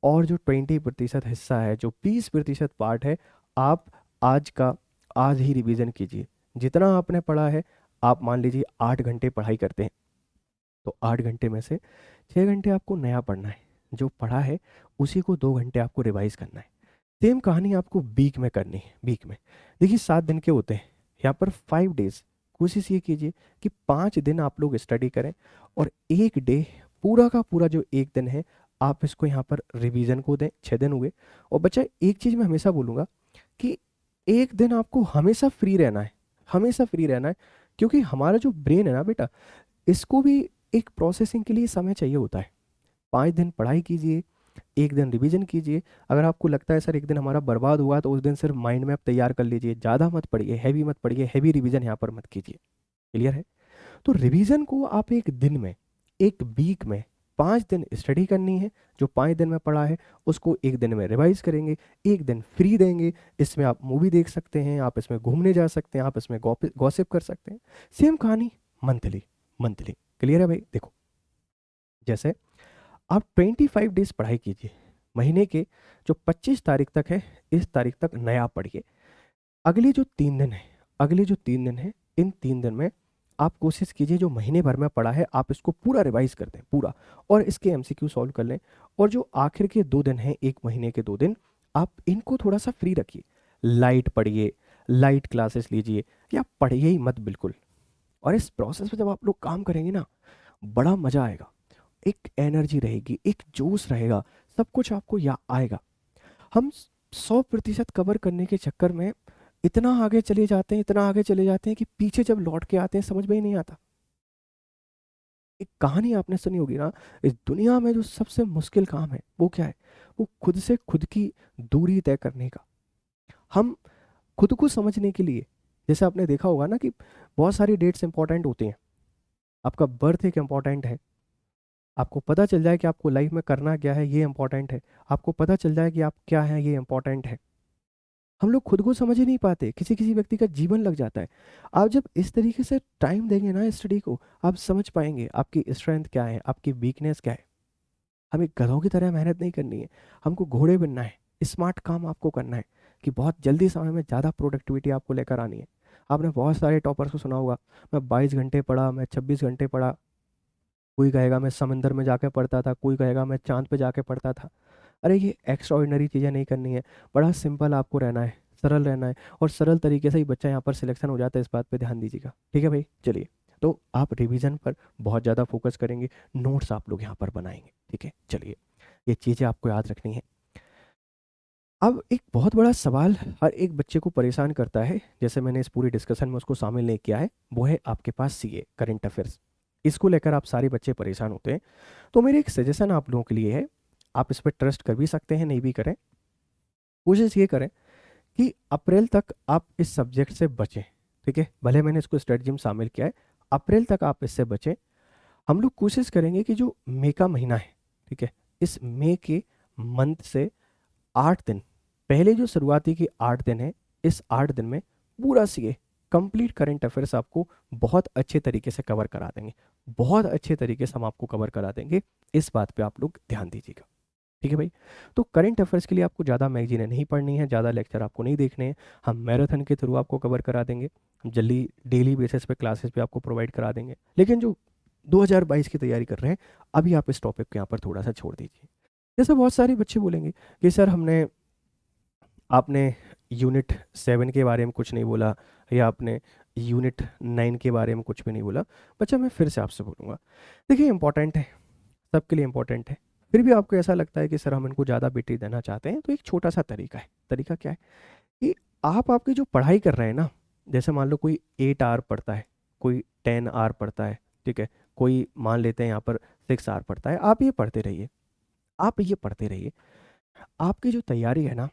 और जो 20% हिस्सा है, जो 20% पार्ट है, आप आज का आज ही रिवीजन कीजिए। जितना आपने पढ़ा है, आप मान लीजिए 8 घंटे पढ़ाई करते हैं, तो 8 घंटे में से 6 घंटे आपको नया पढ़ना है। जो पढ़ा है उसी को 2 घंटे आपको रिवाइज करना है। सेम कहानी आपको वीक में करनी है। वीक में देखिए 7 दिन के होते हैं, यहाँ पर 5 डेज। कोशिश ये कीजिए कि 5 दिन आप लोग स्टडी करें, और एक डे, पूरा का पूरा जो एक दिन है, आप इसको यहाँ पर रिवीजन को दें। 6 दिन हुए। और बच्चा एक चीज़ मैं हमेशा बोलूँगा कि एक दिन आपको हमेशा फ्री रहना है, हमेशा फ्री रहना है, क्योंकि हमारा जो ब्रेन है ना बेटा, इसको भी एक प्रोसेसिंग के लिए समय चाहिए होता है। 5 दिन पढ़ाई कीजिए, एक दिन रिवीजन कीजिए। अगर आपको लगता है सर एक दिन हमारा बर्बाद हुआ, तो उस दिन सिर्फ माइंड मैप तैयार कर लीजिए, ज़्यादा मत पढ़िए, हैवी मत पढ़िए, हैवी रिवीजन यहाँ पर मत कीजिए। क्लियर है? तो रिवीजन को आप एक दिन में, एक वीक में 5 दिन स्टडी करनी है। जो 5 दिन में पढ़ा है उसको एक दिन में रिवाइज करेंगे, एक दिन फ्री देंगे। इसमें आप मूवी देख सकते हैं, आप इसमें घूमने जा सकते हैं, आप इसमें गॉसिप कर सकते हैं। सेम कहानी मंथली। मंथली क्लियर है भाई? देखो, जैसे आप 25 डेज पढ़ाई कीजिए, महीने के जो 25 तारीख तक है, इस तारीख तक नया पढ़िए। अगले जो 3 दिन है, अगले जो 3 दिन है, इन 3 दिन में आप कोशिश कीजिए जो महीने भर में पढ़ा है आप इसको पूरा रिवाइज कर दें, पूरा, और इसके एमसीक्यू सॉल्व कर लें। और जो आखिर के 2 दिन हैं, एक महीने के 2 दिन, आप इनको थोड़ा सा फ्री रखिए, लाइट पढ़िए, लाइट क्लासेस लीजिए, या पढ़िए ही मत बिल्कुल। और इस प्रोसेस में जब आप लोग काम करेंगे ना, बड़ा मजा आएगा, एक एनर्जी रहेगी, एक जोश रहेगा, सब कुछ आपको या आएगा। हम 100% कवर करने के चक्कर में इतना आगे चले जाते हैं, इतना आगे चले जाते हैं कि पीछे जब लौट के आते हैं समझ में ही नहीं आता। एक कहानी आपने सुनी होगी ना, इस दुनिया में जो सबसे मुश्किल काम है वो क्या है? वो खुद से खुद की दूरी तय करने का। हम खुद को समझने के लिए, जैसे आपने देखा होगा ना कि बहुत सारी डेट्स इंपॉर्टेंट होती हैं। आपका बर्थ एक इम्पॉर्टेंट है, आपको पता चल जाए कि आपको लाइफ में करना क्या है, ये इंपॉर्टेंट है। आपको पता चल जाए कि आप क्या हैं, ये इंपॉर्टेंट है। हम लोग खुद को समझ ही नहीं पाते, किसी किसी व्यक्ति का जीवन लग जाता है। आप जब इस तरीके से टाइम देंगे ना स्टडी को, आप समझ पाएंगे आपकी स्ट्रेंथ क्या है, आपकी वीकनेस क्या है। हमें गधों की तरह मेहनत नहीं करनी है, हमको घोड़े बनना है। स्मार्ट काम आपको करना है कि बहुत जल्दी समय में ज़्यादा प्रोडक्टिविटी आपको लेकर आनी है। आपने बहुत सारे टॉपर्स को सुना होगा, मैं 22 घंटे पढ़ा, मैं 26 घंटे पढ़ा। कोई कहेगा मैं समंदर में जाके पढ़ता था, कोई कहेगा मैं चांद पे जाके पढ़ता था। अरे ये एक्स्ट्रा ऑर्डिनरी चीज़ें नहीं करनी है, बड़ा सिंपल आपको रहना है, सरल रहना है, और सरल तरीके से ही बच्चा यहाँ पर सिलेक्शन हो जाता है। इस बात पे ध्यान दीजिएगा, ठीक है भाई? चलिए, तो आप रिवीजन पर बहुत ज़्यादा फोकस करेंगे, नोट्स आप लोग यहाँ पर बनाएंगे, ठीक है? चलिए, ये चीज़ें आपको याद रखनी है। अब एक बहुत बड़ा सवाल हर एक बच्चे को परेशान करता है, जैसे मैंने इस पूरी डिस्कशन में उसको शामिल नहीं किया है, वो है आपके पास सीए, करंट अफेयर्स। इसको लेकर आप सारे बच्चे परेशान होते हैं। तो मेरी एक सजेशन आप लोगों के लिए है, आप इस पर ट्रस्ट कर भी सकते हैं, नहीं भी करें। कोशिश ये करें कि अप्रैल तक आप इस सब्जेक्ट से बचें, ठीक है? भले मैंने इसको स्ट्रेटजी में शामिल किया है, अप्रैल तक आप इससे बचें। हम लोग कोशिश करेंगे कि जो मई का महीना है, ठीक है, इस मई के मंथ से 8 दिन पहले, जो शुरुआती की 8 दिन है, इस 8 दिन में पूरा सीए कंप्लीट करंट अफेयर्स आपको बहुत अच्छे तरीके से कवर करा देंगे। बहुत अच्छे तरीके से हम आपको कवर करा देंगे, इस बात पे आप लोग ध्यान दीजिएगा, ठीक है भाई? तो करंट अफेयर्स के लिए आपको ज़्यादा मैगजीनें नहीं पढ़नी है, ज़्यादा लेक्चर आपको नहीं देखने हैं। हम मैराथन के थ्रू आपको कवर करा देंगे, हम जल्दी डेली बेसिस पे क्लासेस पे आपको प्रोवाइड करा देंगे। लेकिन जो 2022 की तैयारी कर रहे हैं, अभी आप इस टॉपिक को यहाँ पर थोड़ा सा छोड़ दीजिए। जैसे बहुत सारे बच्चे बोलेंगे कि सर हमने, आपने यूनिट 7 के बारे में कुछ नहीं बोला, या आपने यूनिट 9 के बारे में कुछ भी नहीं बोला। बच्चा, मैं फिर से आपसे बोलूँगा, देखिए इंपॉर्टेंट है, सबके लिए इंपॉर्टेंट है। फिर भी आपको ऐसा लगता है कि सर हम इनको ज़्यादा वेटेज देना चाहते हैं, तो एक छोटा सा तरीका है। तरीका क्या है कि आप आपकी जो पढ़ाई कर रहे हैं ना, जैसे मान लो कोई 8 आवर पढ़ता है, कोई 10 आवर पढ़ता है, ठीक है, कोई मान लेते हैं यहाँ पर 6 आवर पढ़ता है, आप ये पढ़ते रहिए, आप ये पढ़ते रहिए। आपकी जो तैयारी है ना,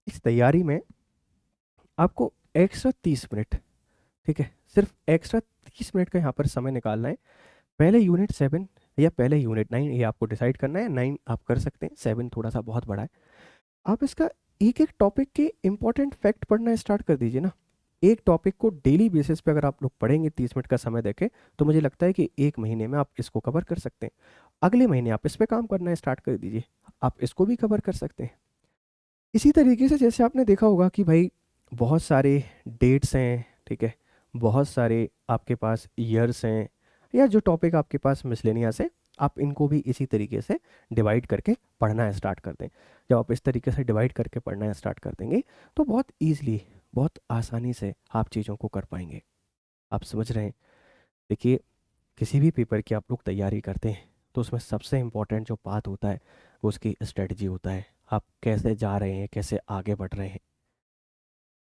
इस तैयारी में आपको एक्स्ट्रा 30 मिनट, ठीक है, सिर्फ एक्स्ट्रा 30 मिनट का यहाँ पर समय निकालना है। पहले यूनिट 7 या पहले यूनिट 9, ये आपको डिसाइड करना है। 9 आप कर सकते हैं, 7 थोड़ा सा बहुत बड़ा है। आप इसका एक एक टॉपिक के इंपॉर्टेंट फैक्ट पढ़ना स्टार्ट कर दीजिए ना। एक टॉपिक को डेली बेसिस पे अगर आप लोग पढ़ेंगे, 30 मिनट का समय देके, तो मुझे लगता है कि एक महीने में आप इसको कवर कर सकते हैं। अगले महीने आप इस पे काम करना स्टार्ट कर दीजिए, आप इसको भी कवर कर सकते हैं। इसी तरीके से जैसे आपने देखा होगा कि भाई बहुत सारे डेट्स हैं, ठीक है, बहुत सारे आपके पास ईयर्स हैं, या जो टॉपिक आपके पास मिसलेनियस है, आप इनको भी इसी तरीके से डिवाइड करके पढ़ना स्टार्ट कर दें। जब आप इस तरीके से डिवाइड करके पढ़ना स्टार्ट कर देंगे, तो बहुत ईजिली, बहुत आसानी से आप चीज़ों को कर पाएंगे। आप समझ रहे हैं? देखिए, किसी भी पेपर की आप लोग तैयारी करते हैं, तो उसमें सबसे इम्पोर्टेंट जो बात होता है, वो उसकी स्ट्रेटजी होता है। आप कैसे जा रहे हैं, कैसे आगे बढ़ रहे हैं।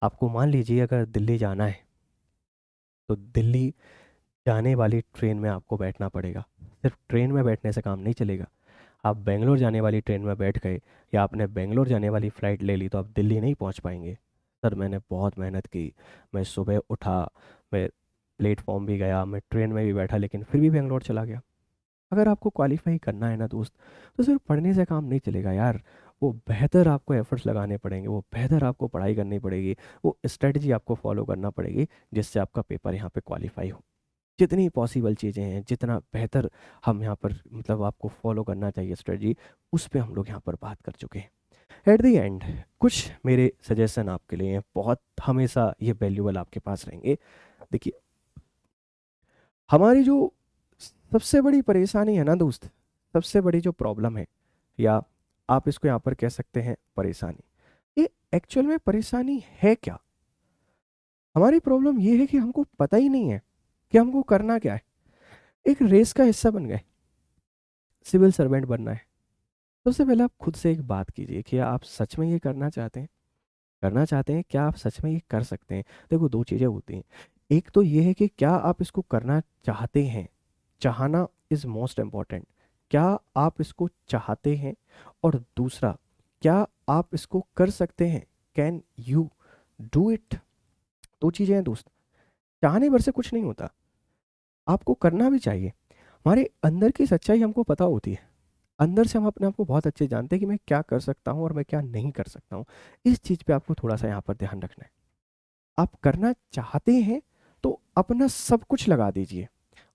आपको मान लीजिए अगर दिल्ली जाना है, तो दिल्ली जाने वाली ट्रेन में आपको बैठना पड़ेगा। सिर्फ ट्रेन में बैठने से काम नहीं चलेगा। आप बेंगलोर जाने वाली ट्रेन में बैठ गए, या आपने बेंगलोर जाने वाली फ़्लाइट ले ली, तो आप दिल्ली नहीं पहुंच पाएंगे। सर मैंने बहुत मेहनत की, मैं सुबह उठा, मैं प्लेटफॉर्म भी गया, मैं ट्रेन में भी बैठा, लेकिन फिर भी बेंगलोर चला गया। अगर आपको क्वालिफाई करना है ना दोस्त, तो सिर्फ पढ़ने से काम नहीं चलेगा यार। वो बेहतर आपको एफर्ट्स लगाने पड़ेंगे, वो बेहतर आपको पढ़ाई करनी पड़ेगी, वो स्ट्रेटजी आपको फॉलो करना पड़ेगी, जिससे आपका पेपर यहाँ पे क्वालिफाई हो। जितनी पॉसिबल चीज़ें हैं, जितना बेहतर हम यहाँ पर मतलब आपको फॉलो करना चाहिए स्ट्रेटजी, उस पे हम लोग यहाँ पर बात कर चुके हैं। एट द एंड कुछ मेरे सजेशन आपके लिए हैं, बहुत हमेशा ये वैल्यूबल आपके पास रहेंगे। देखिए, हमारी जो सबसे बड़ी परेशानी है ना दोस्त, सबसे बड़ी जो प्रॉब्लम है, या आप इसको यहाँ पर कह सकते हैं परेशानी, ये एक्चुअल में परेशानी है क्या? हमारी प्रॉब्लम ये है कि हमको पता ही नहीं है कि हमको करना क्या है। एक रेस का हिस्सा बन गए, सिविल सर्वेंट बनना है। सबसे पहले आप खुद से एक बात कीजिए कि आप सच में ये करना चाहते हैं? करना चाहते हैं, क्या आप सच में ये कर सकते हैं? देखो, दो चीज़ें होती हैं। एक तो ये है कि क्या आप इसको करना चाहते हैं, चाहना इज़ मोस्ट इम्पॉर्टेंट। क्या आप इसको चाहते हैं? और दूसरा, क्या आप इसको कर सकते हैं? Can you do it? दो चीज़ें हैं दोस्त। चाहने भर से कुछ नहीं होता, आपको करना भी चाहिए। हमारे अंदर की सच्चाई हमको पता होती है, अंदर से हम अपने आप को बहुत अच्छे जानते हैं कि मैं क्या कर सकता हूँ और मैं क्या नहीं कर सकता हूँ। इस चीज़ पे आपको थोड़ा सा यहाँ पर ध्यान रखना है। आप करना चाहते हैं तो अपना सब कुछ लगा दीजिए,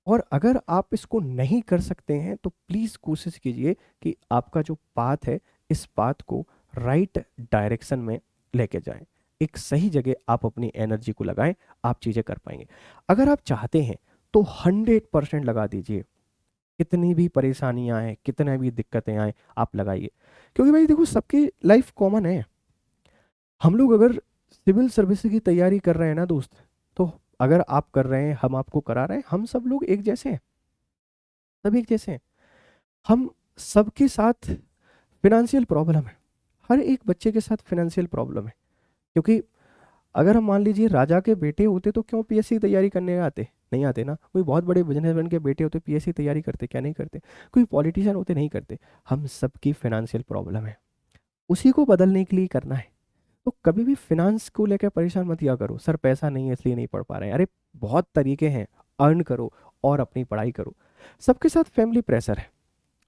और अगर आप इसको नहीं कर सकते हैं तो प्लीज़ कोशिश कीजिए कि आपका जो पाथ है, इस पाथ को राइट डायरेक्शन में लेके जाएं। एक सही जगह आप अपनी एनर्जी को लगाएं, आप चीज़ें कर पाएंगे। अगर आप चाहते हैं तो 100% लगा दीजिए, कितनी भी परेशानियां आए, कितने भी दिक्कतें आए, आप लगाइए। क्योंकि भाई देखो, सबकी लाइफ कॉमन है। हम लोग अगर सिविल सर्विस की तैयारी कर रहे हैं ना दोस्त, तो अगर आप कर रहे हैं, हम आपको करा रहे हैं, हम सब लोग एक जैसे हैं, सब एक जैसे हैं। हम सबके साथ फिनेंशियल प्रॉब्लम है, हर एक बच्चे के साथ फिनेंशियल प्रॉब्लम है। क्योंकि अगर हम मान लीजिए राजा के बेटे होते तो क्यों पीएससी की तैयारी करने आते? नहीं आते ना। कोई बहुत बड़े बिजनेसमैन के बेटे होते पीएससी की तैयारी करते? क्या नहीं करते? कोई पॉलिटिशियन होते नहीं करते? हम सबकी फाइनेंशियल प्रॉब्लम है, उसी को बदलने के लिए करना है। तो कभी भी फिनांस को लेकर परेशान मत किया करो, सर पैसा नहीं है इसलिए नहीं पढ़ पा रहे हैं। अरे बहुत तरीके हैं, अर्न करो और अपनी पढ़ाई करो। सबके साथ फैमिली प्रेशर है,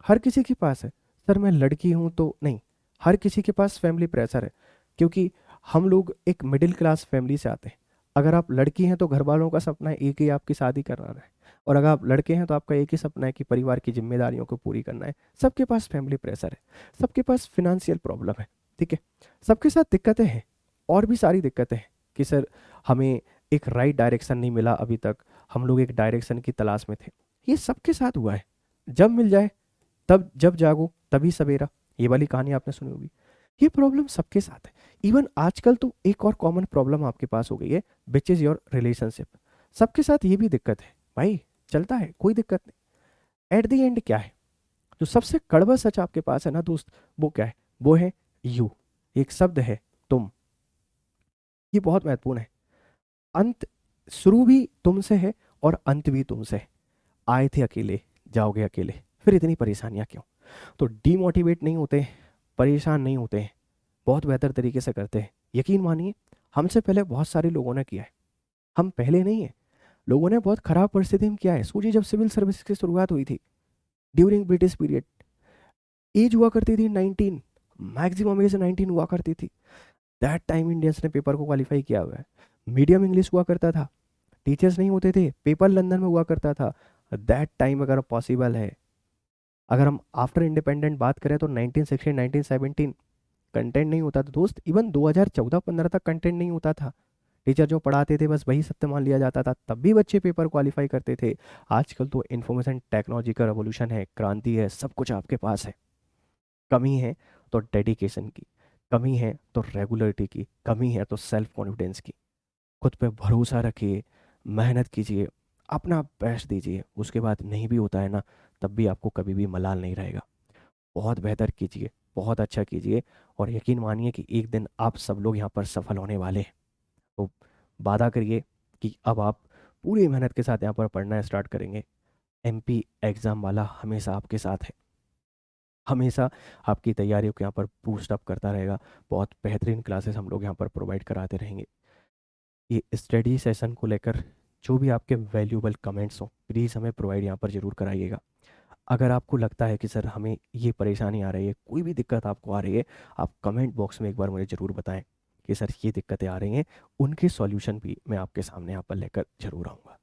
हर किसी के पास है। सर मैं लड़की हूँ तो नहीं, हर किसी के पास फैमिली प्रेशर है, क्योंकि हम लोग एक मिडिल क्लास फैमिली से आते हैं। अगर आप लड़की हैं तो घर वालों का सपना है एक ही आपकी शादी कराना है, और अगर आप लड़के हैं तो आपका एक ही सपना है कि परिवार की जिम्मेदारियों को पूरी करना है। सबके पास फैमिली प्रेशर है, सबके पास फिनेंशियल प्रॉब्लम है, ठीक है। सबके साथ दिक्कतें हैं, और भी सारी दिक्कतें हैं कि सर हमें एक राइट डायरेक्शन नहीं मिला अभी तक, हम लोग एक डायरेक्शन की तलाश में थे। ये सबके साथ हुआ है। जब मिल जाए तब, जब जागो तभी सवेरा, ये वाली कहानी आपने सुनी होगी। ये प्रॉब्लम सबके साथ है। इवन आजकल तो एक और कॉमन प्रॉब्लम आपके पास हो गई है, विच इज़ योर रिलेशनशिप। सबके साथ ये भी दिक्कत है भाई, चलता है, कोई दिक्कत नहीं। एट द एंड क्या है, जो सबसे कड़वा सच आपके पास है ना दोस्त, वो क्या है? वो है यू। एक शब्द है तुम, ये बहुत महत्वपूर्ण है। अंत, शुरू भी तुमसे है और अंत भी तुमसे है। आए थे अकेले, जाओगे अकेले, फिर इतनी परेशानियां क्यों? तो डीमोटिवेट नहीं होते, परेशान नहीं होते हैं, बहुत बेहतर तरीके से करते हैं। यकीन मानिए, हमसे पहले बहुत सारे लोगों ने किया है, हम पहले नहीं है। लोगों ने बहुत खराब परिस्थिति में किया है। सोचिए, जब सिविल सर्विस की शुरुआत हुई थी ड्यूरिंग ब्रिटिश पीरियड, एज हुआ करती थी 19, मैक्सिमम एज 19 हुआ करती थी। दैट टाइम इंडियंस ने पेपर को क्वालिफाई किया हुआ है। मीडियम इंग्लिश हुआ करता था, टीचर्स नहीं होते थे, पेपर लंदन में हुआ करता था। दैट टाइम अगर पॉसिबल है, अगर हम आफ्टर इंडिपेंडेंट बात करें तो 1916 1917 कंटेंट नहीं होता था दोस्त। इवन 2014-15 तक कंटेंट नहीं होता था। टीचर जो पढ़ाते थे बस वही सत्य मान लिया जाता था, तब भी बच्चे पेपर क्वालिफाई करते थे। आजकल तो इन्फॉर्मेशन टेक्नोलॉजी का रेवोल्यूशन है, क्रांति है, सब कुछ आपके पास है। कमी है तो डेडिकेशन की, कमी है तो रेगुलरिटी की, कमी है तो सेल्फ कॉन्फिडेंस की। खुद पे भरोसा रखिए, मेहनत कीजिए, अपना बेस्ट दीजिए। उसके बाद नहीं भी होता है ना, तब भी आपको कभी भी मलाल नहीं रहेगा। बहुत बेहतर कीजिए, बहुत अच्छा कीजिए, और यकीन मानिए कि एक दिन आप सब लोग यहाँ पर सफल होने वाले हैं। तो वादा करिए कि अब आप पूरी मेहनत के साथ यहाँ पर पढ़ना स्टार्ट करेंगे। एमपी एग्ज़ाम वाला हमेशा आपके साथ है, हमेशा आपकी तैयारियों को यहाँ पर बूस्ट अप करता रहेगा। बहुत बेहतरीन क्लासेस हम लोग यहाँ पर प्रोवाइड कराते रहेंगे। ये स्टडी सेशन को लेकर जो भी आपके वैल्यूएबल कमेंट्स हों प्लीज़ हमें प्रोवाइड यहाँ पर ज़रूर कराइएगा। अगर आपको लगता है कि सर हमें ये परेशानी आ रही है, कोई भी दिक्कत आपको आ रही है, आप कमेंट बॉक्स में एक बार मुझे ज़रूर बताएं कि सर ये दिक्कतें आ रही हैं, उनके सॉल्यूशन भी मैं आपके सामने यहाँ पर लेकर ज़रूर आऊँगा।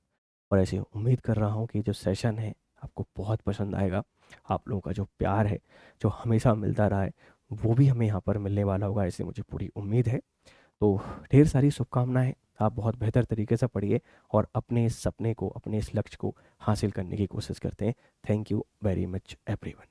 और ऐसे उम्मीद कर रहा हूँ कि जो सेशन है आपको बहुत पसंद आएगा। आप लोगों का जो प्यार है, जो हमेशा मिलता रहा है, वो भी हमें यहाँ पर मिलने वाला होगा, ऐसी मुझे पूरी उम्मीद है। तो ढेर सारी शुभकामनाएँ। आप बहुत बेहतर तरीके से पढ़िए और अपने इस सपने को, अपने इस लक्ष्य को हासिल करने की कोशिश करते हैं। Thank you very much everyone.